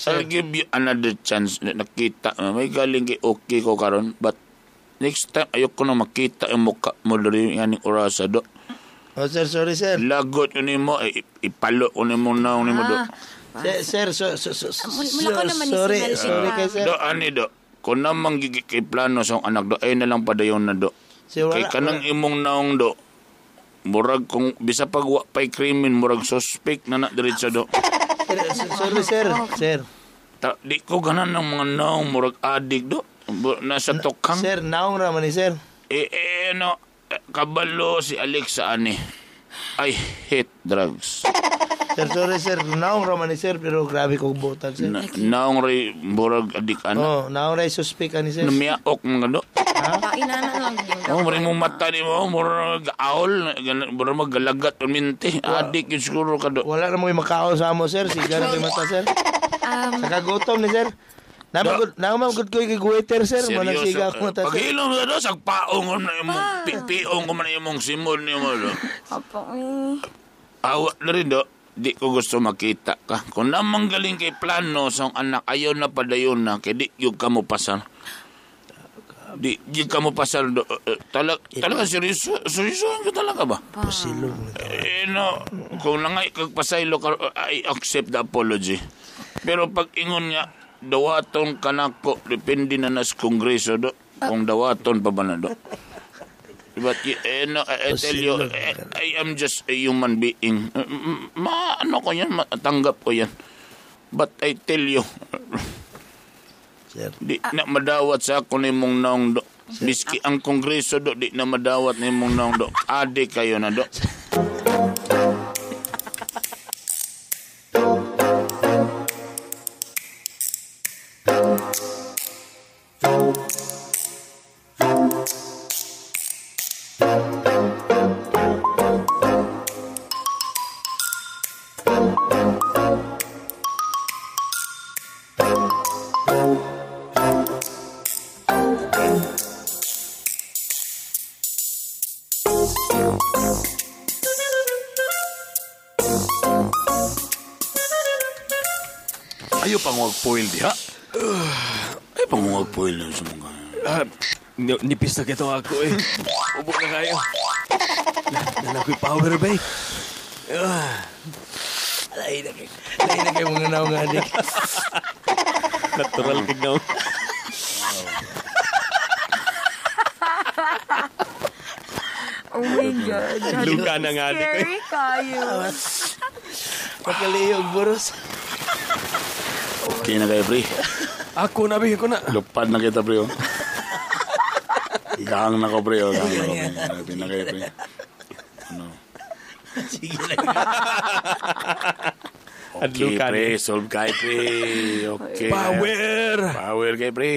Sir. I'll give you another chance na nakita. May galing kay okay ko karon, but next time ayoko na makita yung mukha mo dali nga ning orasa do. Oh, sir, sorry, sir. Lagot ko nimo, ipalo ko nimo na nimo do. Sir, Mula ko naman ni si sorry Melvin. kay sir. Do ani do. Kung namang kay plano sa anak do, ay na lang padayon na do. Sir, Kay kanang imong naong do. Murag kung bisa pag wa pay krimen, murag suspect na diretso do. Sorry, sir. Sir. Di ko ganan ng mga naong murag adik do. Nasa tokhang. Sir, naong raman ni, sir. No, kabalo si Alexa ani. I hate drugs. Sir, sorry, sir. Naong raman ni, sir, pero grabe kong botag, sir. Naong ray murag adik ana. Oh, naong ray suspect ani, sir. Namiaok mga do. Kainanan lang din. Oh, murag mo mata ni mo, murag aol, murag magalagat minti. Adik yun siguro ka do. Wala na mo yung makaon sa amo, sir. Siga na yung mata, sir. Nakagutom ni, sir. Namagod ko yung waiter, sir. Manang siga ako mata, sir. Paghilom na do, sagpaong ko na yung pipiong ko man yung simol niyo mo do. Apa, Awa na rin do. Di ko gusto makita ka. Kung namang galing kay plano sa anak, ayaw na padayon na, kaya di yung ka mo pasal. Di ka mo pasal do. Talaga seryoso ka talaga ba? Pasilong. No, kung nangay kagpasaylo ka, I accept the apology. Pero pag ingon nga, dawaton ka na ko, depende na nas kongreso do. Kung dawaton pa ba na do. But no, I tell you, I am just a human being. Ano ko yan, matanggap ko yan. But I tell you, Sir. di na madawat sa ako ni mong naong do. Miski ang kongreso do, di na madawat ni mong naong do. Ade kayo na do. Ayaw pang mag-foil di ha? Ayaw pang mag-foil na sa mga... Nipis na kito ako eh. Ubo na kayo. Nanakoy power ba eh. Lain na kayo mga naong adik. Natural kignaw. Oh my God. Luka na nga. Scary kayo. Pakaliyog, buros. Okay na kayo, pre. Ako na, Bi. Ako na. Lupad na kita, pre. Oh. Gang na ko, pre. Oh. Gang na ko, pre. Happy na kayo, pre. Ano? Sige lang. Okay, Adlukan. pre. Solve kayo, pre. Okay. Power! Power kayo, pre.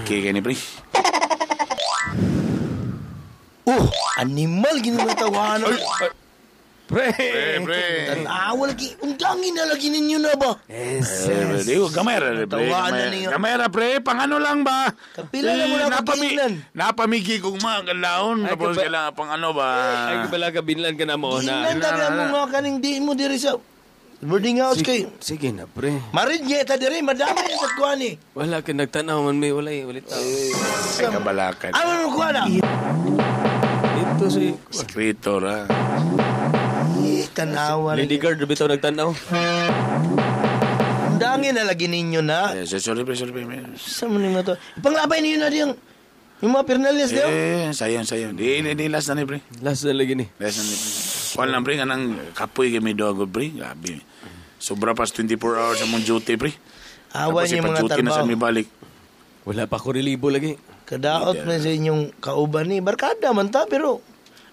Okay kayo ni, pre. Animal, ginatawahan. Pre! Pre. Tanawa lagi. Undangin na lagi ninyo na ba? Di ko, kamera, pre. Tawanan Kamera, ninyo. kamera, pre. Pang-ano lang ba? Kapila na mo na pagilan. Napamigi kong mga galaon. Ay, Tapos kaba- kailangan pang ano ba? Ay, kabala ka, binlan ka na mo na. Ginan tabi mo nga kaning di mo diri sa boarding house kay. Sige na, pre. Marid niya ta diri, madami sa kuan ni. Wala ka nagtanaw man, may walay tao. Ay, kabalakan. Ano mo kuan na? Ito si... Sekretor, ha? Tanawa. Lady Guard, bitaw nagtanaw. Undangin na lagi ninyo na. Sorry, pre. Sorry, pre. Sa mo na to. Ipanglabay niyo na diyang yung mga pernalias daw. Sayang. Di, last na ni, pre. Last na lagi ni. Last na ni, pre. Kuan lang, pre. Kanang kapoy kami daw agad, pre. Grabe. Sobra pas 24 hours sa mong duty, pre. Away Tapos niyo mga ipag-duty na sa trabaho. mi balik. Wala pa ko relibo lagi. Kadaot man sa inyong kauban ni. Barkada man ta, pero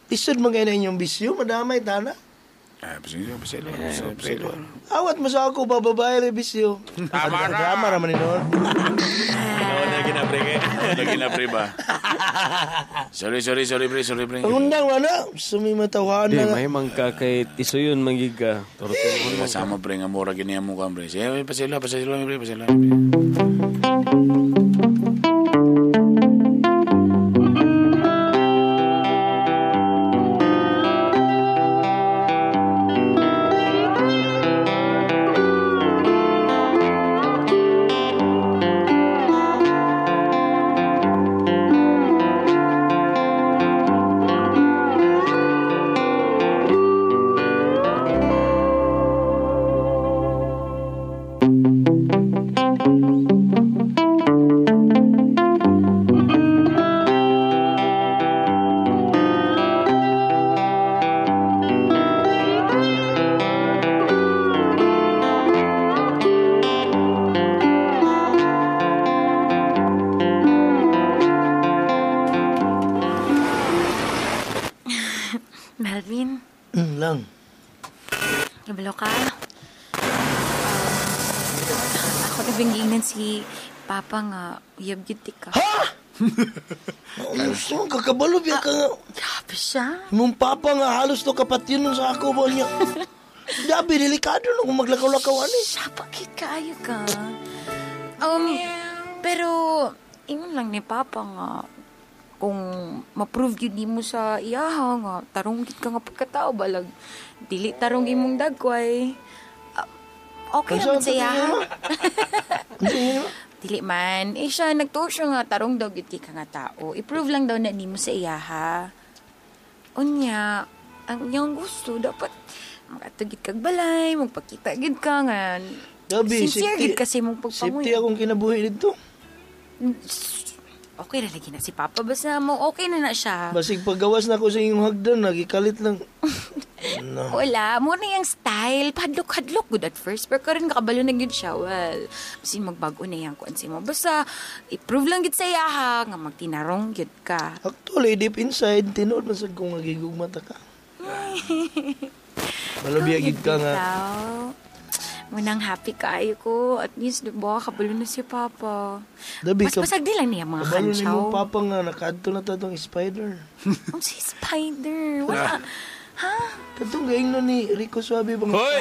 isod man kayo na inyong bisyo. Madamay tana. Pasilo. Awat mo sa ako, bababae rin bisyo. Tama na. Drama naman ni noon. Ano lagi na, pre? Lagi na, pre, ba? Sorry, pre. Pangundang wala. Sumimatawahan Di, na nga. may mangka kay Tisoyon mangiga. Torotong mo Kasama, pre, nga mura gini mo ka, pre. Sige, pasilo, pre. Melvin, Lang. nabalo ka? Ako nabinginan si Papa nga, yabgyuti ka. Gusto mo, kakabalo biya ka nga. Grabe siya. Mong papa nga halos to kapatid nun sa ako ba niya. Dabi, delikado na kung maglakaw-lakaw ani. Siya, bakit kaayo ka? Pero, ingon lang ni Papa nga, kung ma-prove yun di mo sa iyaha nga, tarong gid ka nga pagkatao, balag, dili tarong imong dagway. Okay naman sa iyaha. Dili man. Siya, nagtuo siya nga, tarong daw gid ka nga tao. I-prove lang daw na di mo sa iyaha. Unya, ang iyang gusto, dapat makatugid kag balay, magpakita gid ka nga. Dabi, Sincere gid kasi mong safety pagpanguya. akong kinabuhi dito. Okay na lagi na si Papa. Basta mo, okay na siya. Basig paggawas na ko sa inyong hagdan, nagikalit lang. Wala. Mo na yung style. Padlok-hadlok good at first. Pero karon kakabalo na yun siya. Well, kasi magbago na yung kuansi mo. Basta, i-prove lang gid sa iyaha nga magtinarong gid ka. Actually, deep inside, tinood man sad kong nagigugmata ka. Malabiyagid ka nga. Munang happy kaayo ko. At least, diba, kabalo na si Papa. Dabi, Mas pasag di lang niya mga kabalo ni kantsaw. mong papa nga, nakaadto na tatong spider. Ang si Spider. Wala. Ha? Katong gaing na ni Rico Suave bang Hoy!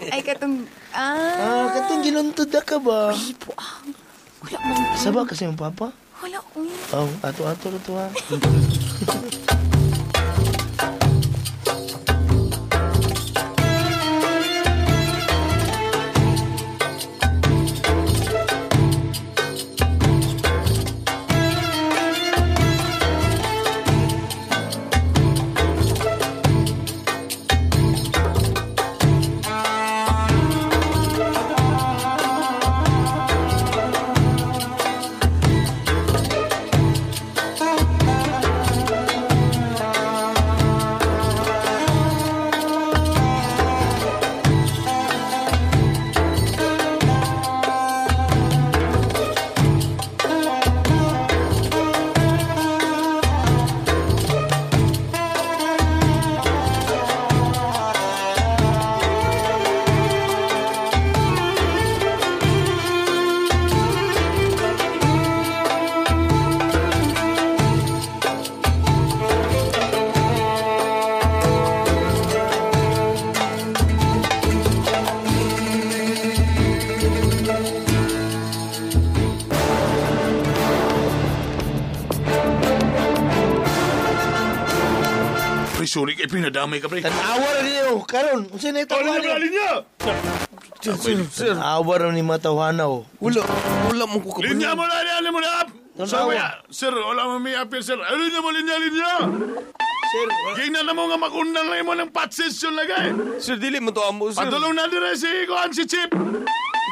Ay, katong... katong ginuntod na ka ba? Wala mong... Saba kasi yung papa? Wala, uy. Ato-ato na to ha. Pre, sorry kay pinadamay ka, pre. Tanawa rin niyo. Karon, unsa na itawa niyo? linya! Sir, tanawa rin ni matawhanaw. Wala mo ko Linya mo na, linya mo na! Tanawa. Sir, wala mo may appeal, sir. Ay, linya mo, linya! Sir, Gingnan na mo nga makundang lang mo ng pat session lagay. Sir, dili mo to amo, sir. Padulong na dire si Kuan si Chip.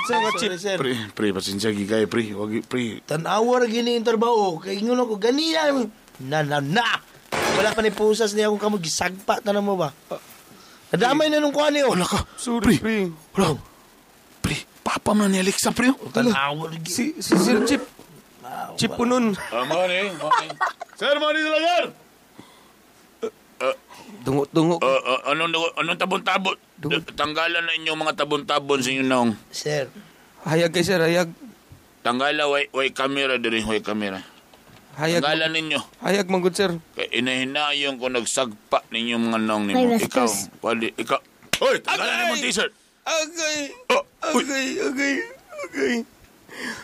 Sa nga chip. sir. Pre, pasensya gigay, pre. Wag, pre. Tanawa rin gini yung trabaho. Kaya ingon ako, ganyan. Na! Wala pa ni pusas niya akong kamog. Gisagpa, tanan mo ba? Nadamay na nung kuha niyo. Wala ka. Sorry, pre. Wala. Pre, papa man ni Alexa, pre. Tanawa rin. Si Sir Chip. Chip po nun. Money. Sir, money talaga. Dungo. Anong tabon-tabon? Tanggalan na inyong mga tabon-tabon sa inyo naong. Sir, Hayag kay sir, hayag. Tanggala, way camera diri, way camera. Hayag. Tanggalan ninyo. Hayag man good, sir. Kaya inahinayon ko nagsagpa ninyong mga naong nimo. Ikaw, wali, ikaw. Hoy, tanggalan mo t-shirt. Agay. Oh, uy, Agay.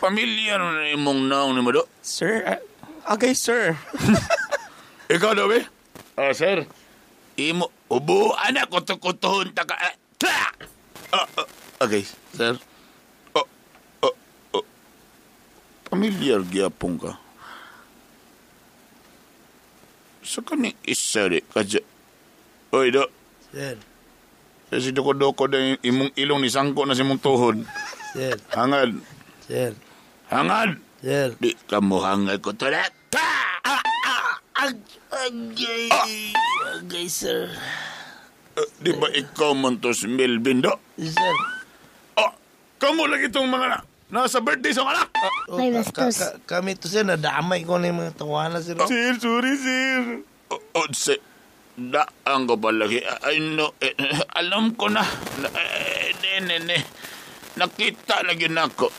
pamilya na imong naong nimo do. Sir, agay, sir. Ikaw daw, eh? Sir. Imo, ubo, anak, kutukutuhon ta ka. Okay, sir. Pamilyar gyapon ka. Sa kani isa rin, kadya. Oy, do. sir, Kasi doko-doko na imong ilong ni sangko na si mong tuhod. sir, Hangad. sir, Hangad. sir. Di ka mo hangad ko tulat. Agay, sir. Di ba ikaw man to si Melvin, do? Sir. Kamu lagi itong mga nasa birthday sa anak. Ay, kami to, sir, nadamay ko na yung mga tawanan, sir. Sir, sorry, sir. Sir, daan ko palagi. I know, alam ko na. Nakita lagi na ako.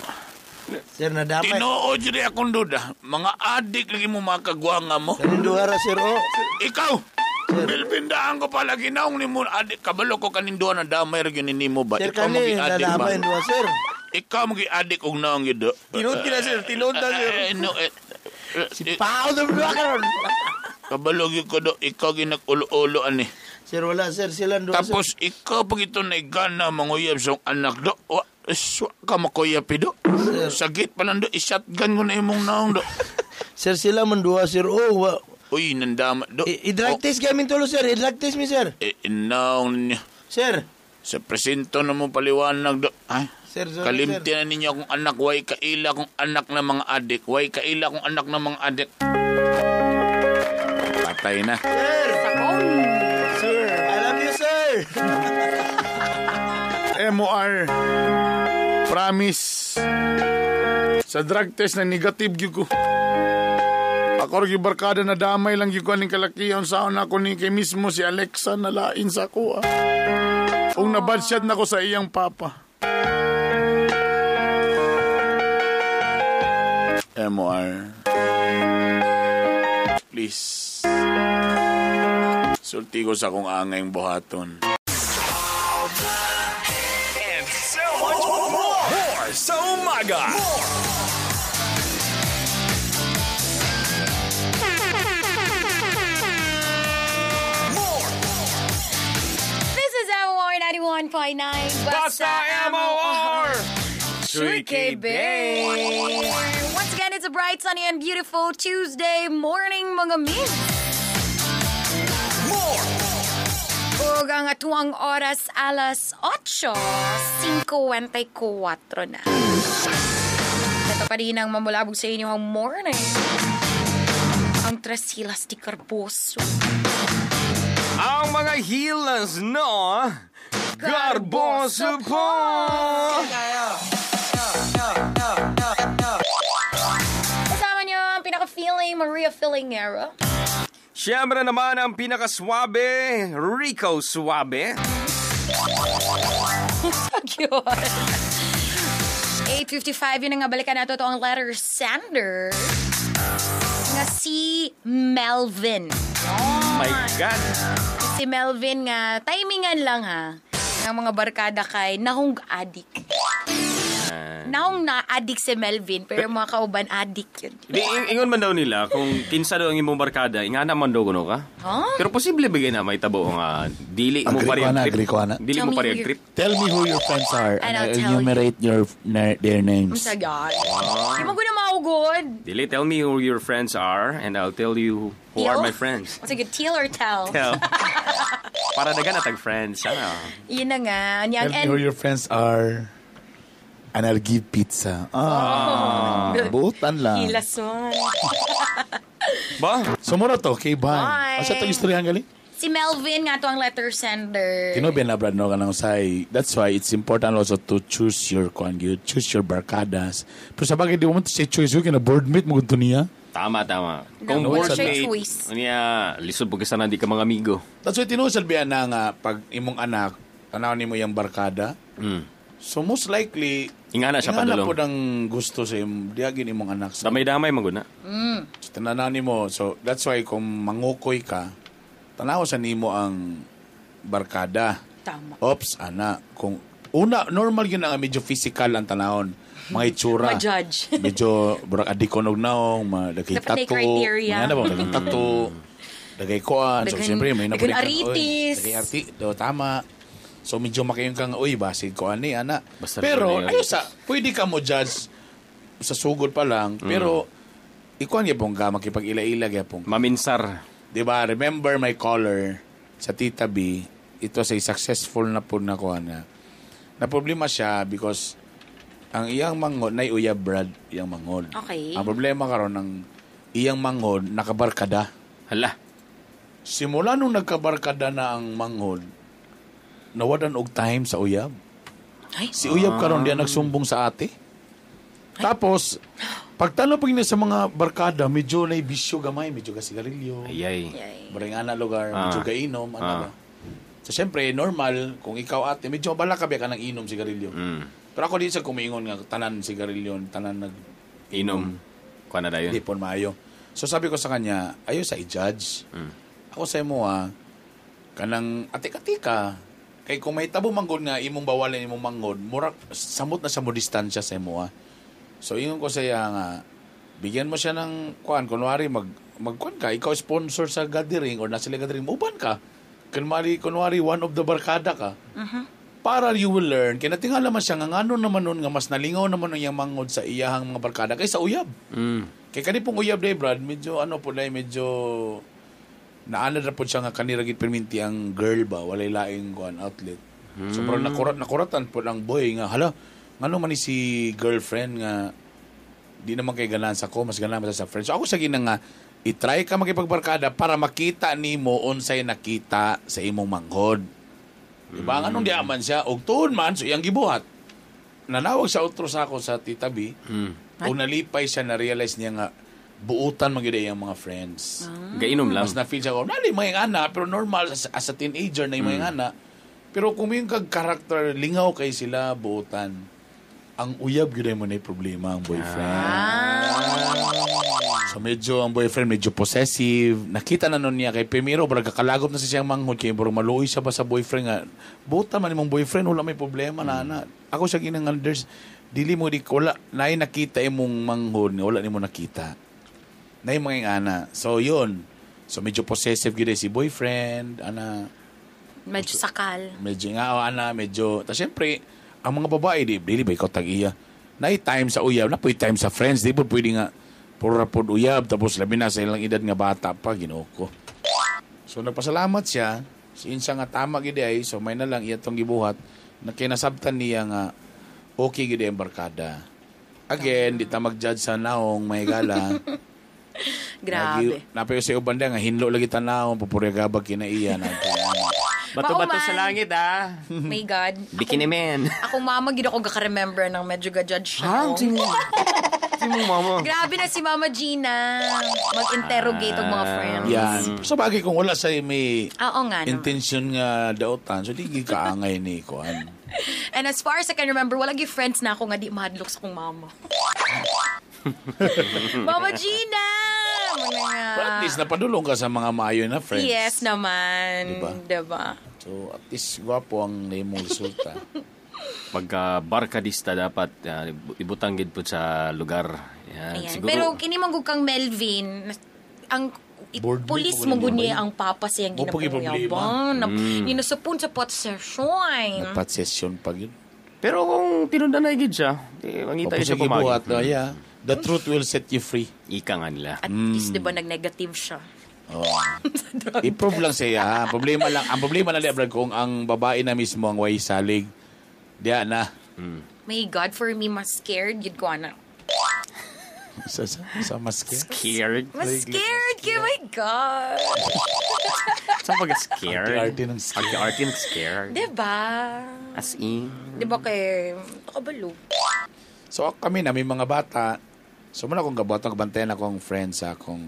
Sir, nadamay. Tinuod rin akong duda. Mga adik lagi mo mga kagwanga mo. Kaninduhara, sir, oh. Ikaw! Bilbindaan ko palagi naong ni mo. Adik, kabalo ko kaninduha na damay rin yun mo ba? Sir, Ikaw kani, magi adik ba? nadamay nyo, sir. Ikaw magi adik og naong yun do. Tinood na, sir. Tinood na, sir. Pao na ba karon? Kabalo yun ko do. Ikaw ginag-ulo-ulo ani. Sir, wala, sir. Sila doon, sir. Tapos ikaw pag ito na igana manguyab sa anak do. Iswa ka makuyab do. Sagit pa lang do. I-shotgun ko na imong naong do. Sir, sila man duha, sir. Oh, Uy, nandama do. i-drug test kami tulo, sir. I-drug test mi, sir. Naong ninyo. Sir. Sa presento na mo paliwanag do. Ay, Sir, sorry, kalimti na ninyo akong anak. Way kaila akong anak na mga adik. Way kaila akong anak na mga adik. Patay na. Sir. Sir. I love you, sir. MOR. Promise. Sa drug test na negative gyud ko. Ako rin barkada na damay lang gyud ko ning kalakiyon sa una ko ni kay mismo si Alexa na lain sa ako. Kung nabadshot na ko sa iyang papa. MOR. Please. Sulti ko sa kong angayng buhaton. And so much more sa umaga. This is MOR 91.9. Basta MOR! Shuike Bay. Once again, it's a bright, sunny, and beautiful Tuesday morning, mga mims. Ug ang atuang oras alas 8:54 na. Ito pa rin ang mamulabog sa inyo ang morning. Ang Trasilas di Carboso. Ang mga healers, no? Garboso po! Kasama niyo ang pinaka-feeling Maria Filingero. Siyempre naman ang pinakaswabe, Rico Suabe. So cute. 8:55 yun ang balikan nato to ang letter Sander. Nga si Melvin. Oh my God. Si Melvin nga, timingan lang ha. Ang mga barkada kay nahong adik. Yan. Naong na-addict si Melvin, pero mga kauban addict yun. Ingon man daw nila, kung kinsa daw ang imong barkada, inga naman daw kuno ka. Huh? Pero posible bigay na may tabo nga dili mo Agree pari ko ang na, trip. agree ko na. Dili Tell mo me pari who ang you- trip. Tell me who your friends are And I'll and tell enumerate their names. Sa God. Di mo ko na maugod. Dili, tell me who your friends are and I'll tell you who are my friends. Sige, tell or tell. Tell. Para dagan natag friends. Ano? Yun na nga. Yan. Tell me who your friends are and I'll give pizza. Butan lang. Hilason. Ba? Sumura to, kay Bye. Bye. Asa itong istoryahan gali? Si Melvin nga to ang letter sender. Tinobian na brad no kanang say. That's why it's important also to choose your choose your barkadas. Pero sa bagay di mo man say choose yung kina board mate mo gunto niya. Tama. Kung No, board it's your mate, choice. niya, lisod po kasi na di ka mga amigo. That's why tinusalbihan na nga pag imong anak tanaw nimo yung barkada. So most likely Ingana siya ingana padulong. po ng gusto sa diagin imong anak. So, Damay-damay maguna. so tanaw nimo. So that's why kung mangukoy ka tanaw sa nimo ang barkada. Tama. Ops, ana. Kung una, normal yun ang medyo physical ang tanahon. Mga itsura. Ma-judge. Medyo, burak adikonog naong, dagay Dapat may tattoo. criteria. Mga na ba, dagay tattoo. Dagay koan. So, Dagan- siyempre, may dagan nabulit ka, aritis. Dagay arti. Tama. So, medyo makayon kang, uy, basig koan ni, ana. Basta Pero, na yun. ayos pwede ka mo judge sa sugod pa lang. Pero, ikuan yapong ka, makipag-ila-ila yapong. Maminsar. Diba, remember my caller sa Tita B, ito ay successful na po na kuha na. Na problema siya because ang iyang mangod, na uyab Brad, iyang mangod. Okay. Ang problema karon ng iyang mangod, nakabarkada. Hala. Simula nung nagkabarkada na ang mangod, nawadan og time sa uyab. Ay. Si uyab karon diyan nagsumbong sa ate. Tapos, pagtanong pag sa mga barkada, medyo na bisyo gamay, medyo kasigarilyo. Ayay. Barang ana lugar, medyo kainom, ano ba? So, siyempre, normal, kung ikaw ate, medyo bala ka ka ng inom sigarilyo. Pero ako din sa kumingon nga, tanan sigarilyo, tanan Inom. Kuha na dayon. hindi po maayo. So, sabi ko sa kanya, ayaw sa i-judge. Ako sa mo, kanang atik-atika, kay kung may tabo manggod nga, imong bawalan imong manggod, murak, samot na sa mo distansya sa mo, So, ingon ko saya nga, bigyan mo siya ng kuan, kunwari magkuan ka, ikaw sponsor sa gathering or nasa gathering, uban ka. Kunwari one of the barkada ka. Para you will learn, kaya natingala man siya nga ngano naman nun nga mas nalingaw naman nun yung mangod sa iyahang mga barkada kaysa uyab. Kaya kani pong uyab day, Brad, medyo medyo naanad na po siya nga kaniragit perminti ang girl ba, walay laing kuan outlet. Sobrang nakuratan po ng boy nga, hala, ngano man ni si girlfriend nga di naman kay ganan sa ko, mas ganan sa friends. So ako sa ginang nga i-try ka makipagbarkada para makita nimo unsay nakita sa imong manghod. Diba? Anong diaman siya og tuon man so iyang gibuhat. Nanawag sa outro sa ako sa Tita B. O nalipay siya na realize niya nga buutan magyud iyang mga friends. Gainom lang. Mas na-feel siya ko, nali mga ana, pero normal as a teenager na yung mga ana. Pero kung yung kag-character, lingaw kay sila, buutan. Ang uyab yun mo na yung problema ang boyfriend. So medyo ang boyfriend medyo possessive. Nakita na nun niya kay Pemiro, barag kakalagop na siya siyang manghod kay barag maluoy siya ba sa boyfriend nga. Buta man imong boyfriend, wala may problema na. Ako siya ginang unders, dili mo di wala naay nakita imong manghod, wala nimo nakita. Naay mga ana. So yun. So medyo possessive gyud si boyfriend, ana. Medyo sakal. Medyo nga ana, medyo ta syempre ang mga babae dili ba ikaw tag-iya. Naay time sa uyab, na puy time sa friends, di po pwede nga puro rapod uyab tapos labi na sa ilang edad nga bata pa Ginoo ko. So nagpasalamat siya, sinsa nga tama gid ay so may na lang iya tong gibuhat na kinasabtan niya nga okay gid ang barkada. Again, di ta mag-judge sa naong may gala. Grabe. Napayo sa ubanda nga hinlo lagi tanaw pupurigabag kinaiya na. Bato-bato Mauman. sa langit, My God. Bikini man. Akong mama, gid ako gaka-remember ng medyo ga-judge siya. Ha? Sino mama? Grabe na si Mama Gina. Mag-interrogate ang mga friends. Yan. Sa bagay kung wala sa may Oo nga naman. intention nga daotan, so di kaangay ni Kuan. And as far as I can remember, wala gi friends na ako nga di mahadlok sa kong mama. Mama Gina! But at least napadulong ka sa mga maayo na friends. Yes naman. Diba? Diba? So at least gwapo ang imong resulta. Pagka barkadista dapat ibutang gid po sa lugar. Yan. Ayan. Siguro, Pero kini manggug kang Melvin, ang Board pulis meet mo mo guni ba? ang papa siyang Mo pag ginapayaban. Ninasapon sa pot session. Dapat session pag yun. pero kung tinundan na gid siya, mangita siya Sige buhat pumagi. na, yeah. The truth will set you free. Ika nga nila. At least, di ba, nag-negative siya. I-prove lang siya. Ha? Ang problema lang Brad, kung ang babae na mismo ang way salig, diya na. May God, for me, mas scared. Yun ko, ana. Sa maske. Scared? Mas scared kay my God. Saan pag scared? Arte ng scared. Arte ng scared. Diba? As in. Diba kay nakabalo? So kami na, may mga bata. So muna akong gaboto, bantayan akong friends sa akong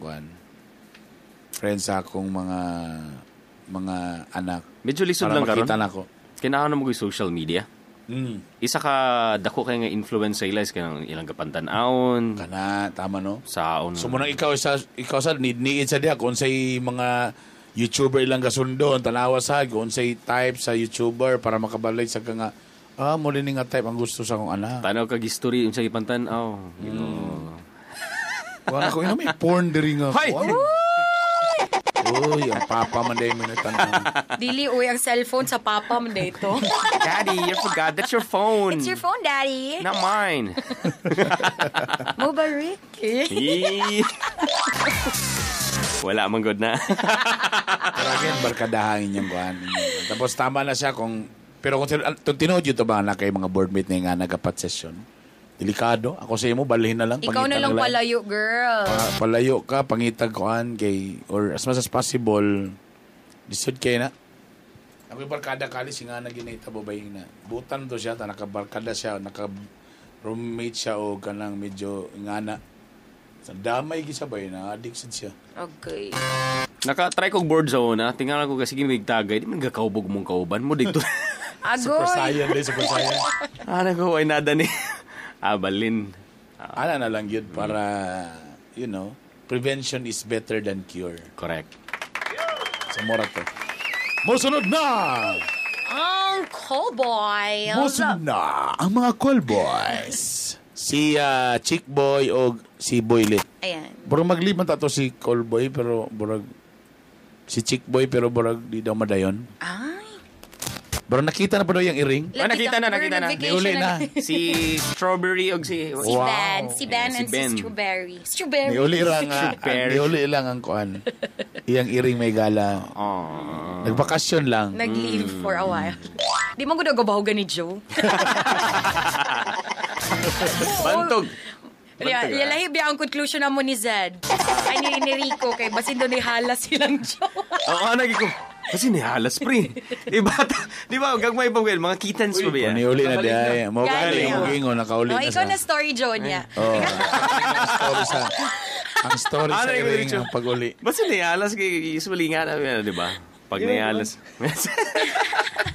mga anak. Medyo lisod Para lang karon. makita na ko. Kailangan mo yung social media. Isa ka dako kay nga influence sa ilas kay ilang kapantan-aon. Kana, tama no? Saon. So muna ikaw sa need sa diha kung say mga YouTuber ilang gasundon, tanawa sa kung say type sa YouTuber para makabalay sa nga muli ni nga type ang gusto sa akong anak. Tanaw kag history unsa ipantan-aw. You know. Wala ko ina may porn diri nga. Hoy! Uy, ang papa man day mo tanong. Dili, uy, ang cellphone sa papa mo dito. Daddy, you forgot that's your phone. It's your phone, Daddy. Not mine. Mo ba, Rick? Wala man good na. Pero again, barkadahan inyong kuhan. Tapos tama na siya pero kung tinuod yun to ba na kay mga boardmate na nga nagapat session, delikado. Ako sa imo, balhin na lang. Ikaw na lang palayo, girl. Palayo ka, pangitag kuhan kay, or as much as possible, disod kay na. Ako yung barkada kali, singa na ginita babay na. Butan to siya, nakabarkada siya, naka-roommate siya o kanang medyo ingana. Damay gisabay na, addicted siya. Okay. Naka-try kog board zone na. Tingnan ko kasi gimigtagay. Di man gakaubog mong kauban mo dito. Agoy. Super Saiyan. Ano ko, ay nada ni Abalin. Ana na lang yun para, prevention is better than cure. Correct. Sa mora to. Musunod na! Ang cowboy. Musunod na ang mga call boys. Si Chick Boy o si Boylet. Ayan. Burang magliban tato si call boy pero burag si Chick Boy pero burag di daw madayon. Ay. Burang nakita na pa daw yung iring. Nakita na. Niuli na. Si Strawberry o si... Si Ben. Si Ben and si Strawberry. Strawberry. Niuli lang ang kuan. Iyang iring may gala. Nagbakasyon lang. Nag-leave for a while. Di mo ko nagabahugan ni Joe. Bantog. Yalahi biya ang conclusion na mo ni Zed. Ay ni Rico kay basin doon ihalas silang Joe. Oo, nagiko. Kasi nihalas, pre. Di ba, gagmay pa mga kittens pa ba yan? Niuli na diya. Mo galing mo gingo nakauli na Ikaw sa. na story, Joe niya. Ang story sa iring ang pag-uli. Basta nihalas kay usually nga na, di ba? Pag nihalas.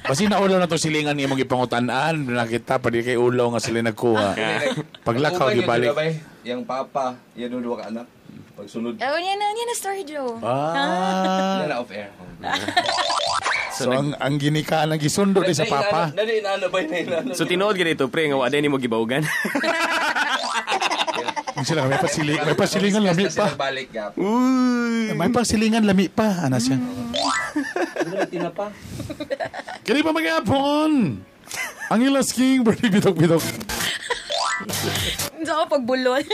Basi naulaw na to silingan ni mong ipangutan-an. Nakita pa di kay ulaw nga sila nagkuha. Paglakaw gibalik. Yang papa, yan yung dua ka anak. Pagsunod. Oh, yan na story, Joe. Yan na off-air. So ang ginikaan ang gisundo di sa papa. Dali inaano ba yun? So tinuod ganito, pre, nga wala ni mo gibawgan. Sila may pasilingan lami pa. Balik gap. Uy. May pasilingan lami pa. Ana siya. Tinapa. Kani pa magyapon. Ang ilas king birthday bitok-bitok. So, pagbulol.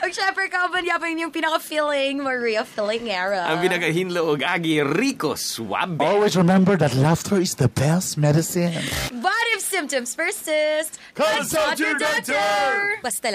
Ang syempre, kaban yapin yung pinaka-feeling, Maria Filingera. Ang pinakahinlo og agi Rico Suave. Always remember that laughter is the best medicine. But if symptoms persist, consult your doctor! Basta